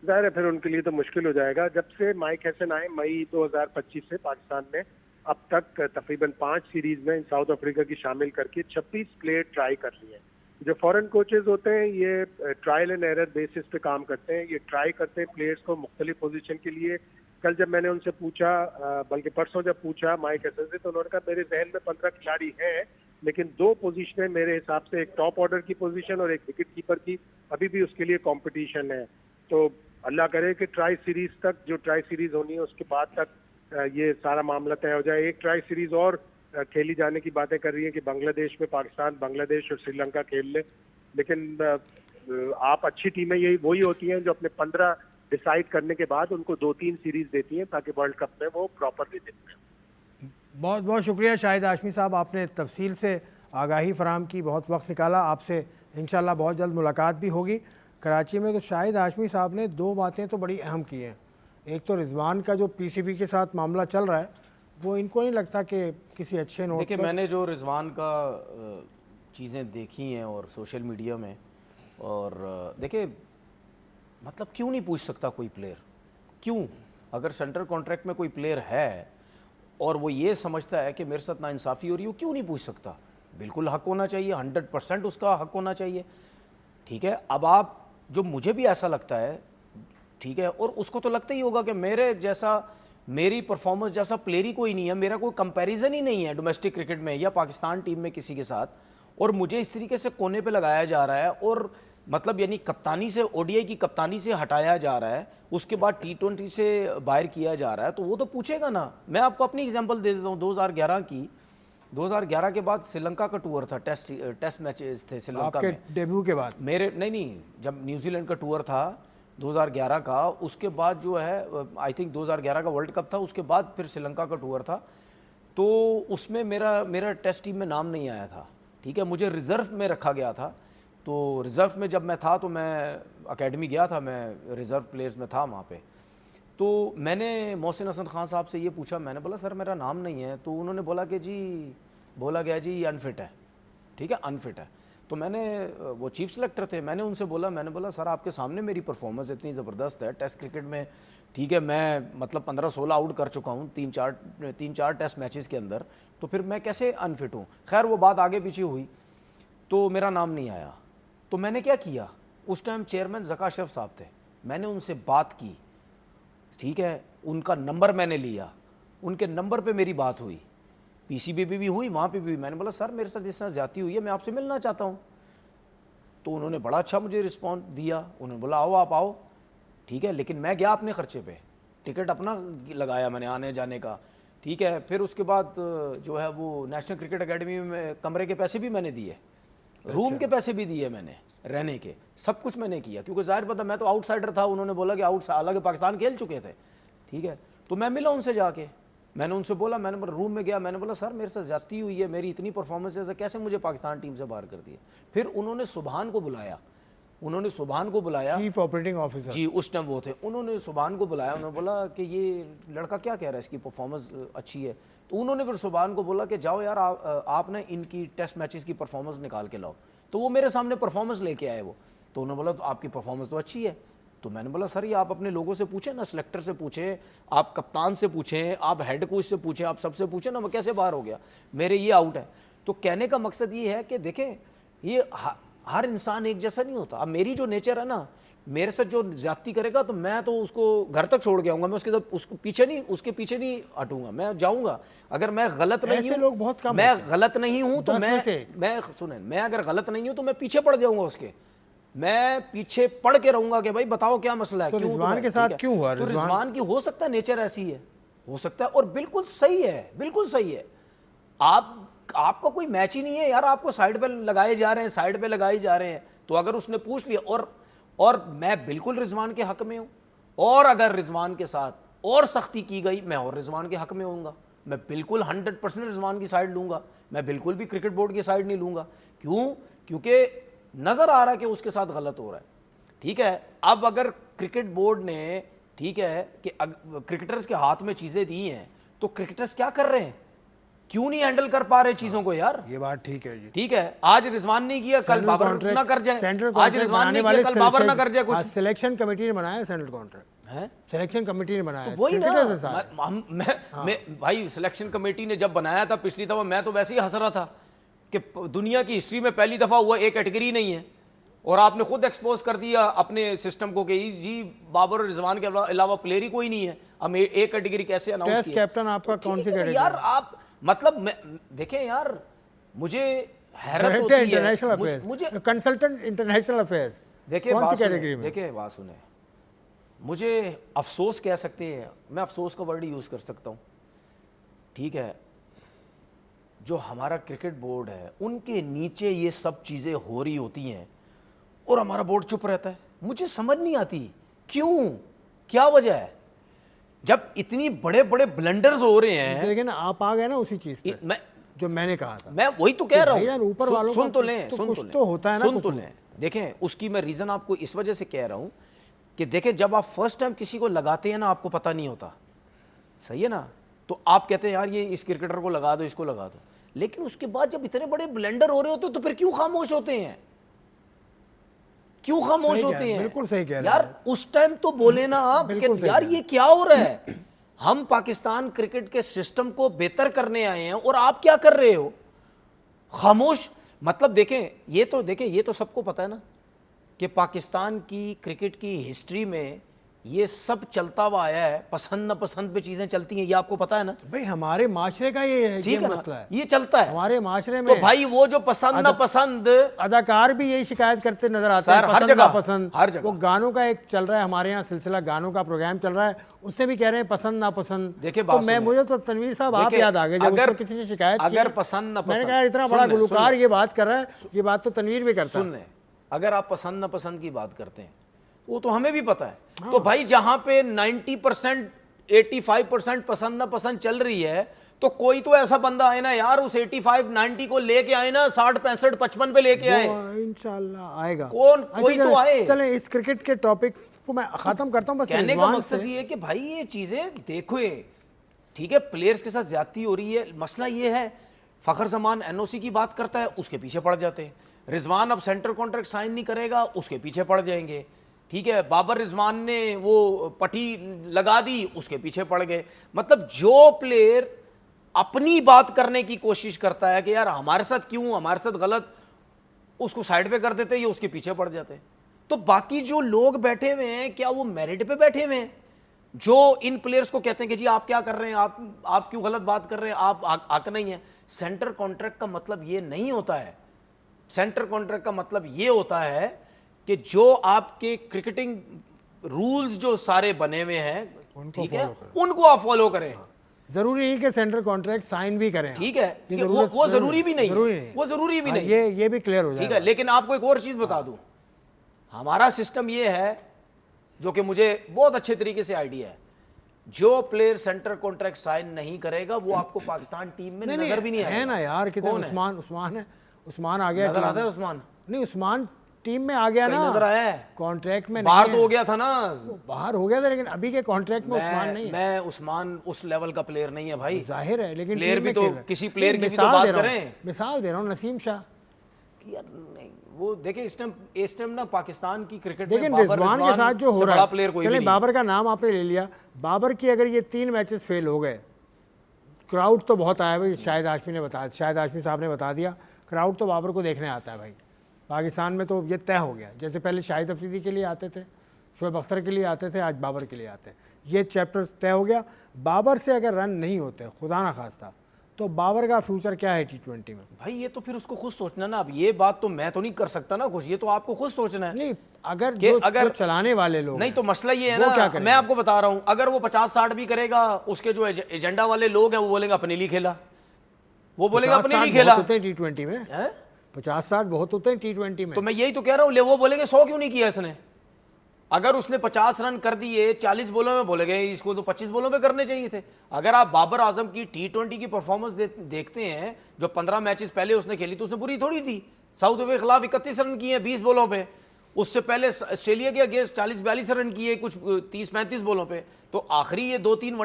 जाहिर है फिर उनके लिए तो मुश्किल हो जाएगा। जब से माइक हैसन आए मई 2025 से पाकिस्तान ने अब तक तकरीबन 5 सीरीज में साउथ अफ्रीका की शामिल करके 26 प्लेयर ट्राई कर लिए हैं। जो फॉरेन कोचेज होते हैं ये ट्रायल एंड एरर बेसिस पे काम करते हैं। ये ट्राई करते हैं प्लेयर्स को मुख्तलिफ पोजीशन के लिए। कल जब मैंने उनसे पूछा, बल्कि परसों जब पूछा माइक हैसन से, तो उन्होंने कहा मेरे जहन में 15 खिलाड़ी हैं, लेकिन 2 पोजीशनें मेरे हिसाब से, एक टॉप ऑर्डर की पोजीशन और एक विकेट कीपर की, अभी भी उसके लिए कंपटीशन है। तो अल्लाह करे कि ट्राई सीरीज तक, जो ट्राई सीरीज होनी है उसके बाद तक ये सारा मामला तय हो जाए। एक ट्राई सीरीज और खेली जाने की बातें कर रही है कि बांग्लादेश में पाकिस्तान, बांग्लादेश और श्रीलंका खेल ले, लेकिन आप अच्छी टीमें यही वही होती हैं जो अपने 15 डिसाइड करने के बाद उनको 2-3 सीरीज देती हैं ताकि वर्ल्ड कप में वो प्रॉपरली दिखते हैं। बहुत बहुत शुक्रिया शाहिद हाशमी साहब, आपने तफसील से आगाही फराम की, बहुत वक्त निकाला। आपसे इंशाल्लाह बहुत जल्द मुलाकात भी होगी कराची में। तो शाहिद हाशमी साहब ने 2 बातें तो बड़ी अहम की हैं। एक तो रिजवान का जो पीसीबी के साथ मामला चल रहा है, वो इनको नहीं लगता कि किसी अच्छे नोट देखिए, पर। मैंने जो रिजवान का चीज़ें देखी हैं और सोशल मीडिया में, और देखिए मतलब क्यों नहीं पूछ सकता कोई प्लेयर? क्यों? अगर सेंट्रल कॉन्ट्रैक्ट में कोई प्लेयर है और वो ये समझता है कि मेरे साथ नाइंसाफ़ी हो रही है, वो क्यों नहीं पूछ सकता? बिल्कुल हक होना चाहिए, 100% उसका हक होना चाहिए। ठीक है, अब आप, जो मुझे भी ऐसा लगता है, ठीक है, और उसको तो लगता ही होगा कि मेरे जैसा, मेरी परफॉर्मेंस जैसा प्लेयर ही कोई नहीं है, मेरा कोई कंपैरिजन ही नहीं है डोमेस्टिक क्रिकेट में या पाकिस्तान टीम में किसी के साथ, और मुझे इस तरीके से कोने पे लगाया जा रहा है, और मतलब यानी कप्तानी से, ओडीआई की कप्तानी से हटाया जा रहा है, उसके बाद T20 से बाहर किया जा रहा है, तो वो तो पूछेगा ना। मैं आपको अपनी एग्जांपल दे देता हूँ 2011 की। 2011 के बाद श्रीलंका का टूर था, टेस्ट मैचेस थे श्रीलंका में डेब्यू के बाद। मेरे नहीं, जब न्यूजीलैंड का टूर था 2011 का, उसके बाद जो है आई थिंक 2011 का वर्ल्ड कप था, उसके बाद फिर श्रीलंका का टूर था, तो उसमें मेरा टेस्ट टीम में नाम नहीं आया था। ठीक है, मुझे रिज़र्व में रखा गया था। तो रिज़र्व में जब मैं था तो मैं अकेडमी गया था, मैं रिज़र्व प्लेयर्स में था वहाँ पे। तो मैंने मोहसिन हसन खान साहब से ये पूछा, मैंने बोला सर मेरा नाम नहीं है, तो उन्होंने बोला कि जी, बोला गया जी ये अनफिट है। ठीक है, अनफिट है। तो मैंने, वो चीफ सेलेक्टर थे, मैंने उनसे बोला, मैंने बोला सर आपके सामने मेरी परफॉर्मेंस इतनी ज़बरदस्त है टेस्ट क्रिकेट में, ठीक है, मैं मतलब 15-16 आउट कर चुका हूँ 3-4 टेस्ट मैचेस के अंदर, तो फिर मैं कैसे अनफिट हूँ? खैर वो बात आगे पीछे हुई, तो मेरा नाम नहीं आया। तो मैंने क्या किया, उस टाइम चेयरमैन ज़का अशरफ साहब थे, मैंने उनसे बात की, ठीक है, उनका नंबर मैंने लिया, उनके नंबर पे मेरी बात हुई, पीसीबी भी हुई, वहाँ पे भी। मैंने बोला सर मेरे साथ जिस तरह ज्यादती हुई है, मैं आपसे मिलना चाहता हूँ। तो उन्होंने बड़ा अच्छा मुझे रिस्पॉन्स दिया, उन्होंने बोला आओ आप आओ, ठीक है, लेकिन मैं गया अपने खर्चे पे, टिकट अपना लगाया मैंने आने जाने का। ठीक है, फिर उसके बाद जो है वो नेशनल क्रिकेट अकेडमी में कमरे के पैसे भी मैंने दिए, रूम के पैसे भी दिए मैंने, रहने के, सब कुछ मैंने किया, क्योंकि जाहिर पता मैं तो आउटसाइडर था। उन्होंने बोला कि हालांकि पाकिस्तान खेल चुके थे, ठीक है, तो मैं मिला उनसे जाके, मैंने उनसे बोला, मैंने रूम में गया, मैंने बोला सर मेरे साथ ज्यादती हुई है, मेरी इतनी परफॉर्मेंस है, कैसे मुझे पाकिस्तान टीम से बाहर कर दिया। फिर उन्होंने सुबहान को बुलाया, चीफ ऑपरेटिंग ऑफिसर जी उस टाइम वो थे, उन्होंने सुबहान को बुलाया, उन्होंने बोला कि ये लड़का क्या कह रहा है, इसकी परफॉर्मेंस अच्छी है। तो उन्होंने फिर सुबहान को बोला कि जाओ यार आप ना इनकी टेस्ट मैचेस की परफॉर्मेंस निकाल के लाओ। तो वो मेरे सामने परफॉर्मेंस लेके आए वो, तो उन्होंने बोला तो आपकी परफॉर्मेंस तो अच्छी है। तो मैंने बोला सर ये आप अपने लोगों से पूछें ना, सिलेक्टर से पूछें, आप कप्तान से पूछें, आप हेड कोच से पूछें, आप सबसे पूछें ना, मैं कैसे बाहर हो गया, मेरे ये आउट है। तो कहने का मकसद ये है कि देखें, ये हर इंसान एक जैसा नहीं होता। अब मेरी जो नेचर है ना, मेरे साथ जो ज्यादती करेगा तो मैं तो उसको घर तक छोड़ के आऊंगा, मैं उसके पीछे नहीं हटूंगा, मैं जाऊंगा। अगर मैं गलत नहीं हूं, लोग बहुत कम, मैं गलत नहीं हूं तो मैं सुने, मैं अगर गलत नहीं हूं तो मैं पीछे पड़ जाऊंगा उसके, मैं पीछे पड़ के रहूंगा कि भाई बताओ क्या मसला है। तो रिजवान के साथ क्यों हुआ? तो रिजवान की हो सकता है नेचर ऐसी है, हो सकता है, और बिल्कुल सही है, बिल्कुल सही है। आपका कोई मैच ही नहीं है यार, आपको साइड पे लगाए जा रहे हैं, साइड पे लगाए जा रहे हैं। तो अगर उसने पूछ लिया, और मैं बिल्कुल रिजवान के हक में हूं, और अगर रिजवान के साथ और सख्ती की गई, मैं और रिजवान के हक में होऊंगा, मैं बिल्कुल 100% रिजवान की साइड लूंगा, मैं बिल्कुल भी क्रिकेट बोर्ड की साइड नहीं लूंगा। क्यों? क्योंकि नजर आ रहा है कि उसके साथ गलत हो रहा है। ठीक है, अब अगर क्रिकेट बोर्ड ने, ठीक है, कि क्रिकेटर्स के हाथ में चीजें दी हैं, तो क्रिकेटर्स क्या कर रहे हैं, क्यों नहीं हैंडल कर पा रहे चीजों को यार? ये बात ठीक है जी, ठीक है, आज रिजवान नहीं किया, कल बाबर ना कर जाए, आज रिजवान नहीं किया, कल बाबर ना कर जाए कुछ। सिलेक्शन कमेटी ने बनाया सेंट्रल कॉन्ट्रैक्ट है, सिलेक्शन कमेटी ने बनाया, वही ना। मैं भाई सिलेक्शन कमेटी ने जब बनाया था पिछली दफा, मैं तो वैसे ही हंस रहा था कि दुनिया की हिस्ट्री में पहली दफा हुआ एक कैटेगरी नहीं है, और आपने खुद एक्सपोज कर दिया अपने सिस्टम को कि जी बाबर और रिजवान के अलावा प्लेयर ही कोई नहीं है, हम एक कैटेगरी कैसे अनाउंस किया? कैप्टन आपका कौन सी कैटेगरी? यार आप मतलब देखें यार, मुझे हैरत होती है इंटरनेशनल अफेयर्स, मुझे कंसल्टेंट इंटरनेशनल अफेयर्स, देखिए कौन बात सी सुने, कैटेगरी में? देखिए बात सुने, मुझे अफसोस कह सकते हैं, मैं अफसोस का वर्ड यूज़ कर सकता हूँ, ठीक है। जो हमारा क्रिकेट बोर्ड है उनके नीचे ये सब चीज़ें हो रही होती हैं और हमारा बोर्ड चुप रहता है। मुझे समझ नहीं आती क्यों, क्या वजह है जब इतनी बड़े बड़े ब्लंडर्स हो रहे हैं। लेकिन आप आ गए ना उसी चीज पे मैं जो मैंने कहा था। मैं वही तो कह रहा भाई यार, हूँ, ऊपर वालों सुन का तो लें, तो सुन कुछ तो लें, तो होता है ना, सुन तो कुछ। लें। देखें उसकी मैं रीज़न आपको इस वजह से कह रहा हूँ कि देखें जब आप फर्स्ट टाइम किसी को लगाते हैं ना, आपको पता नहीं होता, सही है ना, तो आप कहते हैं यार ये इस क्रिकेटर को लगा दो, इसको लगा दो, लेकिन उसके बाद जब इतने बड़े ब्लेंडर हो रहे होते तो फिर क्यों खामोश होते हैं, क्यों खामोश सही कह होते रहे हैं, हैं? बिल्कुल सही कह रहे हैं यार उस टाइम तो बोले ना आप बिल्कुल कि सही यार कह रहे ये क्या हो रहा है, हम पाकिस्तान क्रिकेट के सिस्टम को बेहतर करने आए हैं और आप क्या कर रहे हो, खामोश। मतलब देखें ये तो सबको पता है ना कि पाकिस्तान की क्रिकेट की हिस्ट्री में ये सब चलता हुआ आया है, पसंद नापसंद पे चीजें चलती हैं, ये आपको पता है ना, भाई हमारे माशरे का ये ठीक है मसला ना, है। ये चलता है हमारे माशरे में तो भाई वो जो पसंद नापसंद, अदाकार भी यही शिकायत करते नजर आते सर, हैं, हर पसंद जगह, नापसंद। हर जगह। वो गानों का एक चल रहा है हमारे यहाँ सिलसिला, गानों का प्रोग्राम चल रहा है, उसमें भी कह रहे हैं पसंद नापसंद। देखिए तो बात मैं सुनिए। मुझे तो तनवीर साहब आप देखिए, याद आ गए जब अगर- उसको किसी ने शिकायत की अगर है। पसंद नापसंद, मैंने कहा इतना सुन बड़ा ले, गुलकार सुन ये बात कर रहा है, ये बात तो तनवीर भी करता है। सुन लें, अगर आप पसंद नापसंद की बात करते हैं वो तो हमें भी पता है। तो भाई जहां पे 90% 85% पसंद नापसंद चल रही है, तो कोई तो ऐसा बंदा आए ना यार, उस 85-90 को लेके आए ना, 60-65-55 पे लेके आए, इंशाल्लाह आएगा कौन अच्छा, कोई तो आए। चले इस क्रिकेट के टॉपिक को मैं खत्म करता हूँ बस कहने का रिजवान मकसद से। ये है कि भाई ये चीजें देखो, ठीक है, प्लेयर्स के साथ ज्यादती हो रही है, मसला ये है, फखर जमान एनओसी की बात करता है, उसके पीछे पड़ जाते हैं, रिजवान अब सेंटर कॉन्ट्रैक्ट साइन नहीं करेगा, उसके पीछे पड़ जाएंगे, ठीक है, बाबर रिजवान ने वो पट्टी लगा दी, उसके पीछे पड़ गए। मतलब जो प्लेयर अपनी बात करने की कोशिश करता है कि यार हमारे साथ क्यों, हमारे साथ गलत, उसको साइड पे कर देते हैं, ये उसके पीछे पड़ जाते हैं। तो बाकी जो लोग बैठे हुए हैं, क्या वो मेरिट पे बैठे हुए हैं, जो इन प्लेयर्स को कहते हैं कि जी आप क्या कर रहे हैं, आप क्यों गलत बात कर रहे हैं, आप आकर नहीं है। सेंटर कॉन्ट्रैक्ट का मतलब ये नहीं होता है, सेंटर कॉन्ट्रैक्ट का मतलब ये होता है कि जो आपके क्रिकेटिंग रूल्स जो सारे बने हुए हैं, ठीक है, उनको आप फॉलो करें। जरूरी नहीं कि सेंटर कॉन्ट्रैक्ट साइन भी करें, ठीक है, ये कि जरूरत- वो जरूरी भी नहीं है, जरूरी नहीं। वो जरूरी भी हाँ, नहीं, ये भी क्लियर हो ठीक जाएगा। है। लेकिन आपको एक और चीज बता दूं, हमारा सिस्टम ये है जो कि मुझे बहुत अच्छे तरीके से आइडिया है, जो प्लेयर सेंटर कॉन्ट्रैक्ट साइन नहीं करेगा वो आपको पाकिस्तान टीम में नजर भी नहीं है आएगा। ना यार, कितने कौन है? उस्मान है, उस्मान आ गया नजर टीम आता है में। उस्मान, नहीं, उस्मान टीम में आ गया कहीं ना, नजर आया है, कॉन्ट्रैक्ट में बाहर नहीं तो हो है। गया था ना। बाहर हो गया था, लेकिन अभी के कॉन्ट्रैक्ट में उस्मान नहीं है। मैं उस्मान उस लेवल का प्लेयर नहीं है भाई, जाहिर है, लेकिन प्लेयर टीम भी में तो खेल रहा है। किसी प्लेयर नहीं, की भी तो बात दे रहा हूँ, करें। मिसाल दे रहा हूँ, नसीम शाह। यार नहीं, वो देखिए इस टाइम ना पाकिस्तान की क्रिकेट में लेकिन बाबर रिजवान के साथ जो से हो रहा बड़ा है, प्लेयर कोई भी चले नहीं। बाबर का नाम आपने ले लिया, बाबर की अगर ये 3 मैचेस फेल हो गए, क्राउड तो बहुत आया भाई, शाहिद हाशमी साहब ने बता दिया, क्राउड तो बाबर को देखने आता है भाई। पाकिस्तान में तो ये तय हो गया, जैसे पहले शाहिद अफरीदी के लिए आते थे, शोएब अख्तर के लिए आते थे, आज बाबर के लिए आते हैं, ये चैप्टर तय हो गया। बाबर से अगर रन नहीं होते, खुदा ना खास्ता, तो बाबर का फ्यूचर क्या है T20 में? भाई ये तो फिर उसको खुद सोचना ना, अब ये बात तो मैं तो नहीं कर सकता ना कुछ, ये तो आपको खुद सोचना है। नहीं, अगर कि जो चलाने वाले लोग नहीं हैं, तो मसला ये है वो क्या ना, करेंगे? मैं आपको बता रहा हूं, अगर वो 50-60 भी करेगा, उसके जो एजेंडा वाले लोग हैं वो बोलेंगे अपने लिए खेला, वो बोलेगा अपने लिए खेला। होते हैं T20 में, हैं? 50-60 बहुत होते हैं T20 में। तो मैं यही तो कह रहा हूं, ले वो बोलेंगे 100 क्यों नहीं किया इसने, अगर उसने 50 रन कर दिए 40 बॉलों में, बोलेंगे इसको तो 25 बॉलों में करने चाहिए थे। अगर आप बाबर आजम की T20 की परफॉर्मेंस देखते हैं, जो 15 मैचेस पहले उसने खेली, तो उसने बुरी थोड़ी थी, साउथ अफ्रीका के खिलाफ 31 रन किए 20 बॉलों पे, उससे पहले ऑस्ट्रेलिया के अगेंस्ट 40-42 रन किए कुछ 30-35 बॉलों पे, तो आखिरी ये 2-3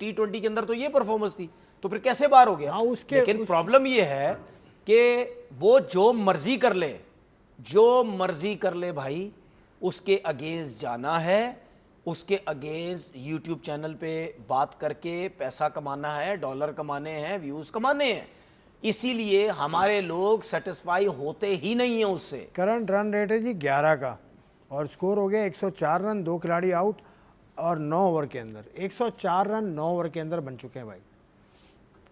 T20 के अंदर तो ये परफॉर्मेंस थी, तो फिर कैसे बाहर हो गया? लेकिन प्रॉब्लम ये है कि वो जो मर्जी कर ले भाई, उसके अगेंस्ट जाना है, उसके अगेंस्ट यूट्यूब चैनल पे बात करके पैसा कमाना है, डॉलर कमाने हैं, व्यूज कमाने हैं। इसीलिए हमारे लोग सेटिस्फाई होते ही नहीं है उससे। करंट रन रेट है जी 11 का, और स्कोर हो गया 104 रन, 2 खिलाड़ी आउट और 9 ओवर के अंदर 104 रन 9 ओवर के अंदर बन चुके हैं भाई।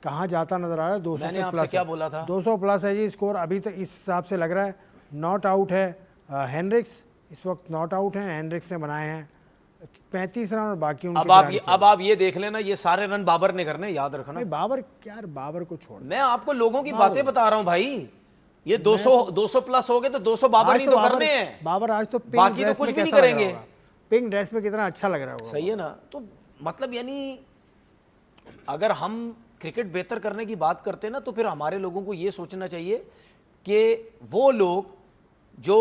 कहाँ जाता नजर आ रहा है। 200 मैंने से आपसे प्लस क्या है। बोला था? 200 प्लस है जी स्कोर अभी तक, इस हिसाब से लग रहा है। नॉट आउट है हेनरिक्स, इस वक्त नॉट आउट है। हेनरिक्स ने बनाए हैं 35 रन और बाकी उनके खिलाड़ी अब आप ये देख लेना, ये सारे रन बाबर ने करने, याद रखना। भाई बाबर, यार बाबर को छोड़। मैं आपको लोगों की बातें बता रहा हूं भाई। ये 200 प्लस हो गए तो 200 बाबर आज नहीं तो तो करने हैं। बाबर आज तो पिंक बाकी तो ड्रेस कुछ में भी नहीं कैसा लग रहा करेंगे। होगा। पिंक ड्रेस में कितना अच्छा लग रहा होगा। सही है ना। तो मतलब यानी अगर हम क्रिकेट बेहतर करने की बात करते हैं ना, तो फिर हमारे लोगों को ये सोचना चाहिए कि वो लोग जो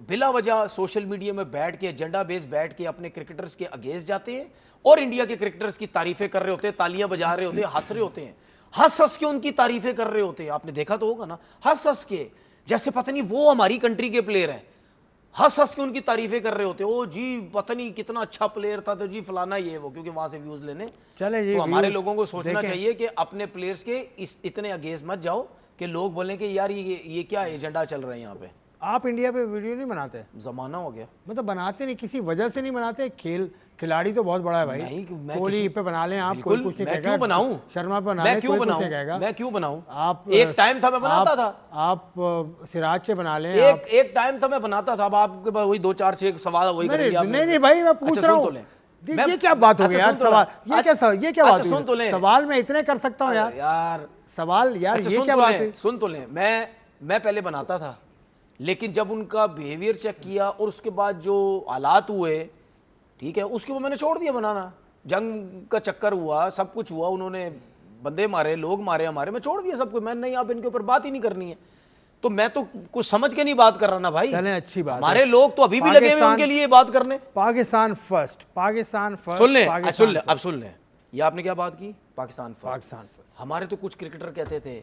बिला वजह सोशल मीडिया में बैठ के, एजेंडा बेस बैठ के अपने क्रिकेटर्स के अगेंस्ट जाते हैं और इंडिया के क्रिकेटर्स की तारीफें कर रहे होते हैं, तालियां बजा रहे होते हैं, हंस रहे होते हैं, हंस हंस के उनकी तारीफें कर रहे होते हैं। आपने देखा तो होगा ना, हंस हंस के, जैसे पता नहीं वो हमारी कंट्री के प्लेयर हैं, हंस हंस के उनकी तारीफें कर रहे होते हैं। ओ जी पता नहीं कितना अच्छा प्लेयर था, तो जी फलाना ये वो, क्योंकि वहां से व्यूज लेने। चले जी, तो हमारे व्यूज लोगों को सोचना देखें। चाहिए कि अपने प्लेयर्स के इतने अगेंस्ट मत जाओ कि लोग बोलें कि यार ये क्या एजेंडा चल रहा है यहाँ पे। आप इंडिया पे वीडियो नहीं बनाते? जमाना हो गया। मतलब बनाते नहीं, किसी वजह से नहीं बनाते? खिलाड़ी तो बहुत बड़ा है भाई। नहीं, मैं कोहली किसी- पे बना लें आप, कोई बिल्कुल, कुछ नहीं मैं कहेगा। क्यों बनाऊं? शर्मा पे बना मैं लें, क्यों कोई कुछ बनाऊं? नहीं कहेगा। मैं क्यों बनाऊं? आप एक टाइम था मैं बनाता था। आप सिराज से बना लें। आप एक टाइम था मैं बनाता था। अब आपके पास वही 2-4-6 सवाल वही करेंगे आप। नहीं भाई, मैं पूछ अच्छा, रहा सुन तो हूँ। लें। ये क्या बात हो गई अच्छा, यार? सुन तो सवाल लें। ये क्या बात अच्छा, सुन तो हुई? लें। सवाल मैं इतने कर सकता हूँ यार। यार सवाल यार, अच्छा, ये सुन क्या तो बात लें, हुई? सुन तो लें। मैं पहले बनाता था, लेकिन जब उनका बिहेवियर चेक किया और उसके बाद जो हालात हुए, ठीक है, उसके बाद मैंने छोड़ दिया बनाना। जंग का चक्कर हुआ, सब कुछ हुआ, उन्होंने बंदे मारे, लोग मारे हमारे, मैं छोड़ दिया सब कुछ। मैं नहीं, अब इनके ऊपर बात ही नहीं करनी है। तो मैं तो कुछ समझ के नहीं बात कर रहा ना भाई। चलें, अच्छी बात है। हमारे लोग तो अभी भी लगे हुए उनके लिए बात करने। Pakistan first, Pakistan first. सुन ले, पाकिस्तान सुन ले, first, अब सुन ले। ये आपने क्या बात की? पाकिस्तान फर्स्ट। पाकिस्तान फर्स्ट। हमारे तो कुछ क्रिकेटर कहते थे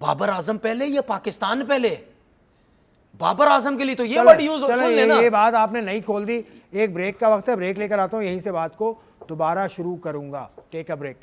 बाबर आजम पहले या पाकिस्तान पहले। बाबर आजम के लिए तो ये वर्ड यूज सुन लेना। ये बात आपने नहीं खोल दी। एक ब्रेक का वक्त है, ब्रेक लेकर आता हूँ, यहीं से बात को दोबारा शुरू करूंगा। Take a break.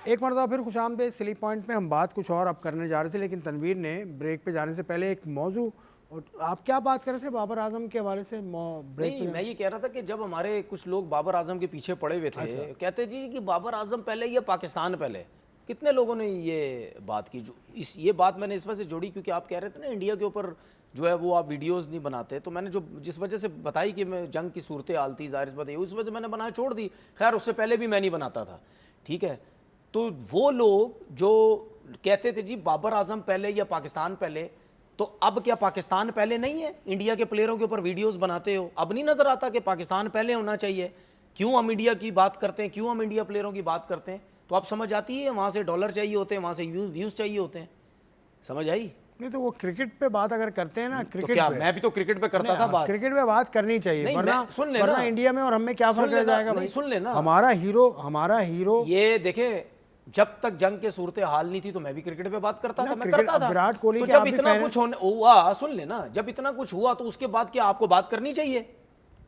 एक मरतबा फिर खुशामदीद। स्लीप पॉइंट में हम बात कुछ और अब करने जा रहे थे, लेकिन तनवीर ने ब्रेक पे जाने से पहले एक मौजू, और आप क्या बात कर रहे थे बाबर आजम के हवाले से ब्रेक नहीं, पे? मैं ये कह रहा था कि जब हमारे कुछ लोग बाबर आजम के पीछे पड़े हुए थे, कहते जी कि बाबर आजम पहले या पाकिस्तान पहले। कितने लोगों ने ये बात की? ये बात मैंने इस वजह से जोड़ी क्योंकि आप कह रहे थे ना इंडिया के ऊपर जो है वो आप वीडियोस नहीं बनाते, तो मैंने जिस वजह से बताई कि मैं जंग की सूरत हाल थी, जाहिर सी बात है, उस वजह से मैंने बनाया छोड़ दी। खैर उससे पहले भी मैं नहीं बनाता था, ठीक है। तो वो लोग जो कहते थे जी बाबर आजम पहले या पाकिस्तान पहले, तो अब क्या पाकिस्तान पहले नहीं है? इंडिया के प्लेयरों के ऊपर वीडियोस बनाते हो, अब नहीं नजर आता कि पाकिस्तान पहले होना चाहिए? क्यों हम इंडिया की बात करते हैं, क्यों हम इंडिया प्लेयरों की बात करते हैं? तो आप समझ आती है, वहां से डॉलर चाहिए होते हैं, वहां से व्यूज चाहिए होते हैं। समझ आई? नहीं तो वो क्रिकेट पे बात अगर करते हैं ना, तो क्रिकेट क्या पे, मैं भी तो क्रिकेट पे करता था बात। क्रिकेट पे बात करनी चाहिए, नहीं, वरना सुन लेना। वरना इंडिया में और हमें क्या सुन फर्क रह लेना, जाएगा नहीं, भाई? सुन लेना। हमारा हीरो ये देखे, जब तक जंग के सूरत हाल नहीं थी तो मैं भी क्रिकेट पे बात करता ना, था, मैं क्रिकेट- करता था। विराट कोहली तो के जब आप भी इतना फैन कुछ हुआ, सुन लेना, जब इतना कुछ हुआ तो उसके बाद क्या आपको बात करनी चाहिए?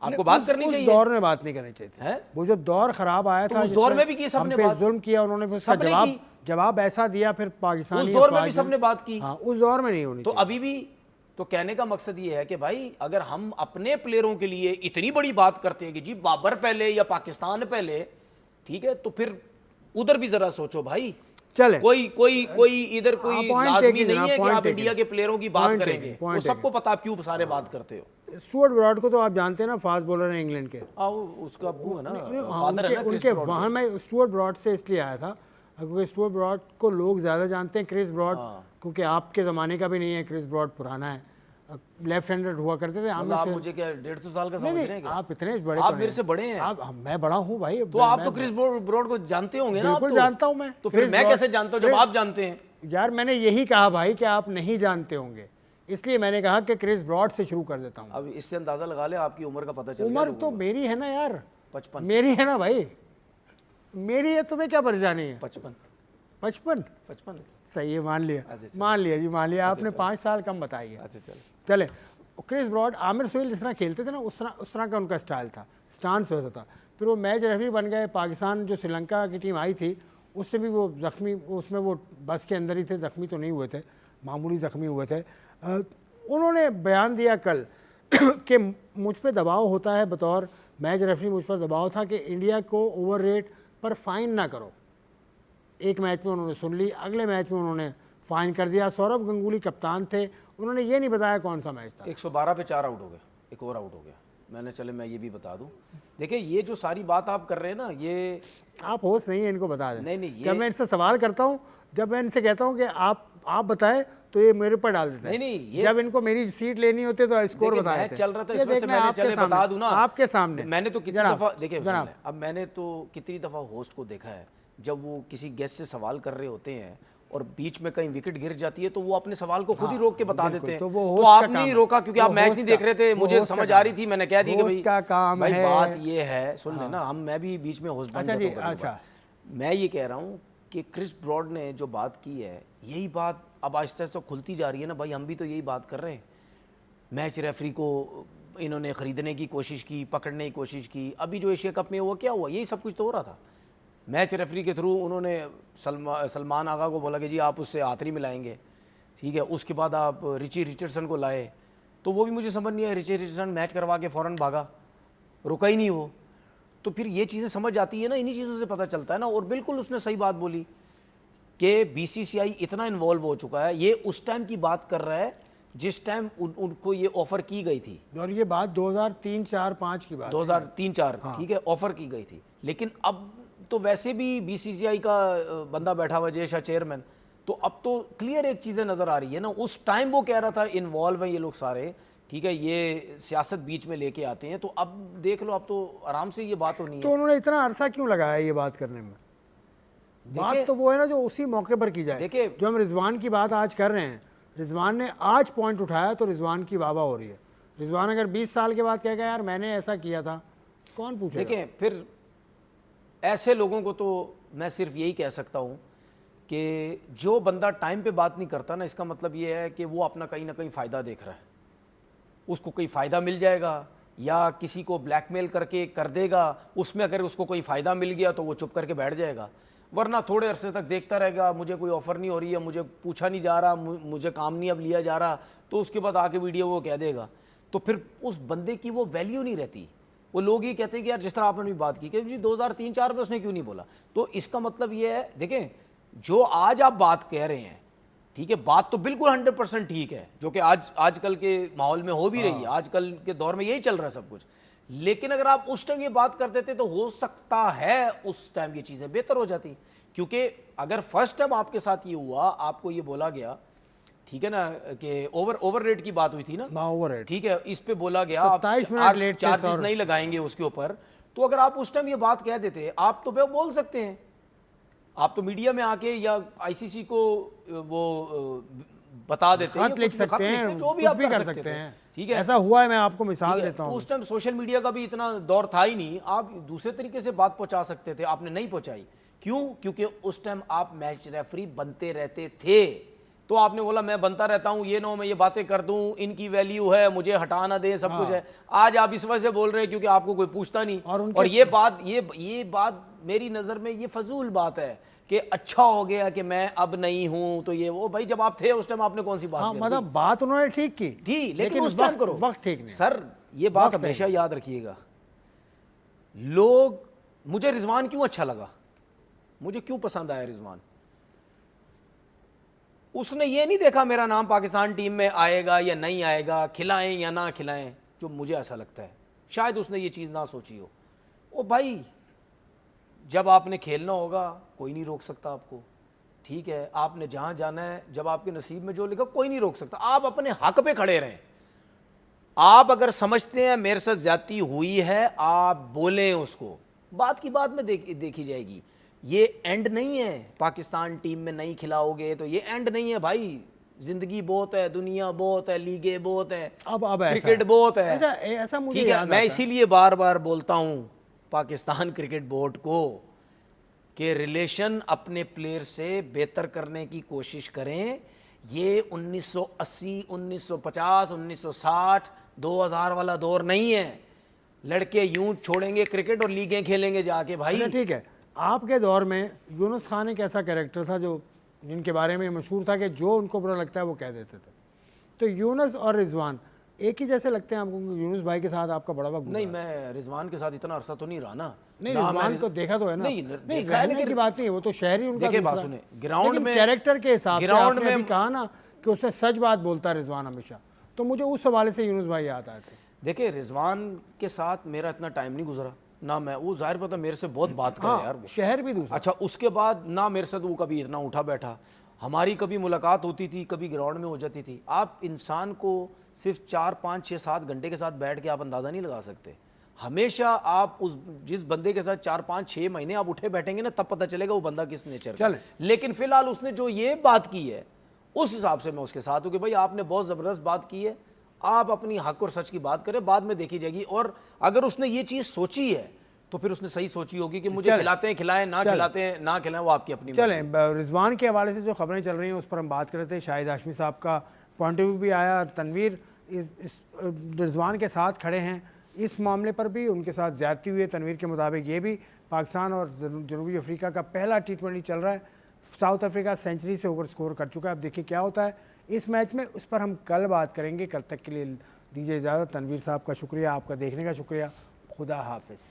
आपको बात करनी उस चाहिए। दौर में बात नहीं करनी चाहिए थी। है? वो जो दौर खराब आया तो था, उस दौर जिसमें में भी की सबने हम पे बात। जुल्म किया उन्होंने, फिर उसका सबने की। जवाब ऐसा दिया फिर पाकिस्तानी उस दौर में अफवाज भी सबने बात की। हाँ, उस दौर में नहीं होनी तो चाहिए। अभी भी तो कहने का मकसद ये है कि भाई अगर हम अपने प्लेयरों के लिए इतनी बड़ी बात करते हैं कि जी बाबर पहले या पाकिस्तान पहले, ठीक है, तो फिर उधर भी जरा सोचो भाई। चले, कोई इधर कोई point लाजमी taken, नहीं है कि point आप इंडिया taken, के प्लेयरों की बात point करेंगे। taken, point वो सबको पता आप क्यों सारे बात करते हो। स्टुअर्ट ब्रॉड को तो आप जानते हैं ना, फास्ट बॉलर है इंग्लैंड के। आओ, उसका अब्बू है ना, हाँ, फादर है ना क्रिस उनके ब्रॉड के। वहाँ मैं स्टुअर्ट ब्रॉड से इसलिए आया था क्योंकि स्टुअर्ट ब्रॉड को लोग ज़्यादा जानते हैं, क्रिस ब्रॉड क्योंकि आपके ज़माने का भी नहीं है। क्रिस ब्रॉड पुराना है, लेफ्ट हैंडर हुआ करते थे। मतलब आप मुझे क्या 150 साल का समझ रहे हैं क्या? आप इतने बड़े आप तो मेरे से बड़े हैं। मैं बड़ा हूँ भाई। तो आप तो क्रिस ब्रॉड को जानते होंगे ना? आप बिल्कुल तो जानता हूँ मैं। तो फिर क्रिस मैं ब्रॉड- कैसे जानता हूँ जब आप जानते हैं? यार मैंने यही कहा भाई कि आप नहीं जानते होंगे, इसलिए मैंने कहा कि क्रिस ब्रॉड से शुरू कर देता हूँ। अब इससे अंदाजा लगा ले, आपकी उम्र का पता चल गया उम्र लोगों तो को। मेरी है ना यार, 55 मेरी है ना भाई, मेरी है, तुम्हें क्या परेशानी है? 55 55 55। सही है, मान लिया, अच्छा, मान लिया जी, मान लिया आपने, 5 साल कम बताई है। अच्छा चल। चले, क्रिस ब्रॉड, आमिर सोहेल जिस तरह खेलते थे ना, उस तरह का उनका स्टाइल था, स्टांस वैसा था। फिर वो मैच रेफरी बन गए। पाकिस्तान जो श्रीलंका की टीम आई थी उससे भी वो ज़ख्मी, उसमें वो बस के अंदर ही थे, ज़ख्मी तो नहीं हुए थे, मामूली ज़ख्मी हुए थे। उन्होंने बयान दिया कल कि मुझ पे दबाव होता है, बतौर मैच रेफरी मुझ पर दबाव था कि इंडिया को ओवर रेट पर फ़ाइन ना करो। एक मैच में उन्होंने सुन ली, अगले मैच में उन्होंने फ़ाइन कर दिया। सौरव गंगुली कप्तान थे, उन्होंने ये नहीं बताया कौन सा मैच था। 112 पे 4 आउट हो गए, एक और आउट हो गया। मैंने चले मैं ये भी बता दूं, देखिए ये जो सारी बात आप कर रहे हैं ना, ये आप होस्ट नहीं है, इनको बता दें। नहीं, जब मैं इनसे सवाल करता हूँ, जब मैं इनसे कहता हूँ कि आप बताएं, तो ये मेरे पर डाल देते हैं। नहीं, जब इनको मेरी सीट लेनी होती है तो स्कोर देखिए, बताते मैच चल रहा था, ये इस वजह से देखना मैंने आपके चले सामने, बता दूं ना आपके सामने। मैंने तो कितनी जनाब, दफा देखिए जनाब, अब मैंने तो कितनी दफा होस्ट को देखा है, जब वो किसी गेस्ट से सवाल कर रहे होते हैं और बीच में कहीं विकेट गिर जाती है तो वो अपने सवाल को खुद ही रोक के बता देते हैं। तो वो तो होस्ट का आपने काम ही है। रोका क्योंकि वो आप मैच होस्ट नहीं का- देख रहे थे, वो मुझे होस्ट का समझ काम आ रही थी, मैंने कह दी कि होस्ट का काम भाई है। बात ये है, सुन लेना, हम मैं भी बीच में होस्ट बन अच्छा जाता जी, हूं कभी अच्छा। कभार। मैं ये कह रहा हूँ कि क्रिस ब्रॉड ने जो बात की है, यही बात अब आहिस्ता आहिस्ता खुलती जा रही है ना भाई। हम भी तो यही बात कर रहे हैं। मैच रेफरी को इन्होंने ख़रीदने की कोशिश की, पकड़ने की कोशिश की। अभी जो एशिया कप में हुआ, क्या हुआ? यही सब कुछ तो हो रहा था। मैच रेफरी के थ्रू उन्होंने सलमान आगा को बोला कि जी आप उससे हाथ नहीं मिलाएंगे, ठीक है। उसके बाद आप रिची रिचर्डसन को लाए, तो वो भी मुझे समझ नहीं आया। रिची रिचर्डसन मैच करवा के फ़ौरन भागा, रुका ही नहीं वो। तो फिर ये चीज़ें समझ आती है ना, इन्हीं चीज़ों से पता चलता है ना। और बिल्कुल उसने सही बात बोली कि बीसीसीआई इतना इन्वॉल्व हो चुका है। ये उस टाइम की बात कर रहा है जिस टाइम उनको ये ऑफर की गई थी, और ये बात 2003, 4, 5 की बात 2003-4, ठीक है, ऑफर की गई थी। लेकिन अब तो वैसे भी बीसीसीआई का बंदा बैठा हुआ जय शाह चेयरमैन, तो अब तो क्लियर एक चीज़ें नज़र आ रही है ना। उस टाइम वो कह रहा था इन्वॉल्व है ये लोग सारे, ठीक है, ये सियासत बीच में लेके आते हैं। तो अब देख लो, अब तो आराम से ये बात होनी है। तो उन्होंने इतना अरसा क्यों लगाया ये बात करने में? बात तो वो है ना जो उसी मौके पर की जाए। देखिए, जो हम रिजवान की बात आज कर रहे हैं, रिजवान ने आज पॉइंट उठाया तो रिजवान की वाहवा हो रही है। रिजवान अगर 20 साल के बाद कहेगा यार मैंने ऐसा किया था, कौन पूछेगा? देखें, फिर ऐसे लोगों को तो मैं सिर्फ यही कह सकता हूँ कि जो बंदा टाइम पे बात नहीं करता ना, इसका मतलब ये है कि वो अपना कहीं ना कहीं फ़ायदा देख रहा है। उसको कोई फ़ायदा मिल जाएगा या किसी को ब्लैकमेल करके कर देगा, उसमें अगर उसको कोई फ़ायदा मिल गया तो वो चुप करके बैठ जाएगा। वरना थोड़े अरसे तक देखता रहेगा, मुझे कोई ऑफ़र नहीं हो रही है, मुझे पूछा नहीं जा रहा, मुझे काम नहीं अब लिया जा रहा, तो उसके बाद आके वीडियो वो कह देगा। तो फिर उस बंदे की वो वैल्यू नहीं रहती। वो लोग ये कहते हैं कि यार जिस तरह आपने भी बात की कि जी 2003-4 में उसने क्यों नहीं बोला। तो इसका मतलब ये है, देखें, जो आज आप बात कह रहे हैं, ठीक है, बात तो बिल्कुल 100% ठीक है, जो कि आजकल के माहौल में हो भी रही है, आजकल के दौर में यही चल रहा है सब कुछ। लेकिन अगर आप उस टाइम ये बात कर देते तो हो सकता है उस टाइम ये चीज़ें बेहतर हो जाती। क्योंकि अगर फर्स्ट टाइम आपके साथ ये हुआ, आपको ये बोला गया, ठीक है ना, कि ओवर रेट की बात हुई थी ना, ओवर रेट, ठीक है, इस पे बोला गया आप 27 मिनट लेट थे चार्जेस सर। नहीं लगाएंगे उसके ऊपर। तो अगर आप उस टाइम ये बात कह देते, आप तो बोल सकते हैं, आप तो मीडिया में आके या आईसीसी को वो बता देते हैं, खत लिख सकते हैं, जो भी कुछ आप भी कर सकते हैं, ठीक है। ऐसा हुआ है, मैं आपको मिसाल ठीक है, देता तो हूँ। उस टाइम सोशल मीडिया का भी इतना दौर था ही नहीं, आप दूसरे तरीके से बात पहुंचा सकते थे, आपने नहीं पहुंचाई। क्यों? क्योंकि उस टाइम आप मैच रेफरी बनते रहते थे। तो आपने बोला मैं बनता रहता हूं, ये ना मैं ये बातें कर दूं, इनकी वैल्यू है, मुझे हटा ना दे, सब कुछ है। आज आप इस वजह से बोल रहे हैं क्योंकि आपको कोई पूछता नहीं। और ये बात मेरी नज़र में ये फजूल बात है कि अच्छा हो गया कि मैं अब नहीं हूं, तो ये वो भाई जब आप थे उस टाइम आपने कौन सी बात हाँ, की? मतलब बात उन्होंने ठीक की ठीक, लेकिन उस टाइम करो, वक्त ठीक नहीं। सर ये बात हमेशा याद रखिएगा। लोग, मुझे रिजवान क्यों अच्छा लगा, मुझे क्यों पसंद आया रिजवान, उसने ये नहीं देखा मेरा नाम पाकिस्तान टीम में आएगा या नहीं आएगा, खिलाएं या ना खिलाएं, जो मुझे ऐसा लगता है। शायद उसने ये चीज़ ना सोची हो। ओ भाई, जब आपने खेलना होगा कोई नहीं रोक सकता आपको, ठीक है, आपने जहां जाना है, जब आपके नसीब में जो लिखा कोई नहीं रोक सकता। आप अपने हक पे खड़े रहें। आप अगर समझते हैं मेरे साथ ज्यादती हुई है, आप बोलें उसको, बात की बात में देखी जाएगी। ये एंड नहीं है, पाकिस्तान टीम में नहीं खिलाओगे तो ये एंड नहीं है भाई। जिंदगी बहुत है, दुनिया बहुत है, लीगें बहुत है, अब क्रिकेट बहुत है। अच्छा, ऐसा मुझे ठीक है, मैं इसीलिए बार बार बोलता हूं पाकिस्तान क्रिकेट बोर्ड को कि रिलेशन अपने प्लेयर से बेहतर करने की कोशिश करें। ये 1980, 1950, 1960, 2000 वाला दौर नहीं है। लड़के यूं छोड़ेंगे क्रिकेट और लीगें खेलेंगे जाके भाई। अच्छा ठीक है, आपके दौर में यूनुस खान एक ऐसा कैरेक्टर था जो जिनके बारे में मशहूर था कि जो उनको बुरा लगता है वो कह देते थे। तो यूनुस और रिजवान एक ही जैसे लगते हैं आपको? यूनुस भाई के साथ आपका बड़ा वक्त नहीं, मैं रिजवान के साथ इतना अरसा तो नहीं रहा ना। नहीं, ना रिजवान मैं- को देखा तो है ना। नहीं, नहीं देखा है, रहने की बात नहीं है, वो तो शहरी उनका देखिए बात दूसरा। सुने, ग्राउंड लेकिन में कैरेक्टर के हिसाब से ग्राउंड आपने अभी में कहा ना कि उसने सच बात बोलता है रिजवान हमेशा, तो मुझे उस हवाले से यूनुस भाई याद आए थे। देखिए रिजवान के साथ मेरा इतना टाइम नहीं गुजरा ना। मैं वो जाहिर पता मेरे से बहुत बात करे यार वो। शहर भी दूसरा। अच्छा उसके बाद ना मेरे साथ वो कभी इतना उठा बैठा। हमारी कभी मुलाकात होती थी, कभी ग्राउंड में हो जाती थी। आप इंसान को सिर्फ 4, 5, 6, 7 घंटे के साथ बैठ के आप अंदाज़ा नहीं लगा सकते। हमेशा आप उस जिस बंदे के साथ 4, 5, 6 महीने आप उठे बैठेंगे ना, तब पता चलेगा वो बंदा किस नेचर का है। लेकिन फिलहाल उसने जो ये बात की है उस हिसाब से मैं उसके साथ हूँ कि भाई आपने बहुत ज़बरदस्त बात की है, आप अपनी हक और सच की बात करें, बाद में देखी जाएगी। और अगर उसने ये चीज़ सोची है तो फिर उसने सही सोची होगी कि मुझे खिलाते हैं खिलाएं, ना खिलाते हैं ना खिलाएं, वो आपकी अपनी। चलें, रिजवान के हवाले से जो खबरें चल रही हैं उस पर हम बात कर रहे थे। शाहिद हाशमी साहब का पॉइंट ऑफ व्यू भी आया। तनवीर इस रिजवान के साथ खड़े हैं इस मामले पर भी, उनके साथ ज़्यादती हुई है तनवीर के मुताबिक। ये भी पाकिस्तान और जनूबी अफ्रीका का पहला T20 चल रहा है। साउथ अफ्रीका सेंचुरी से ओवर स्कोर कर चुका है। अब देखिए क्या होता है इस मैच में, उस पर हम कल बात करेंगे। कल तक के लिए दीजिए इजाज़त। तनवीर साहब का शुक्रिया, आपका देखने का शुक्रिया। खुदा हाफिज़।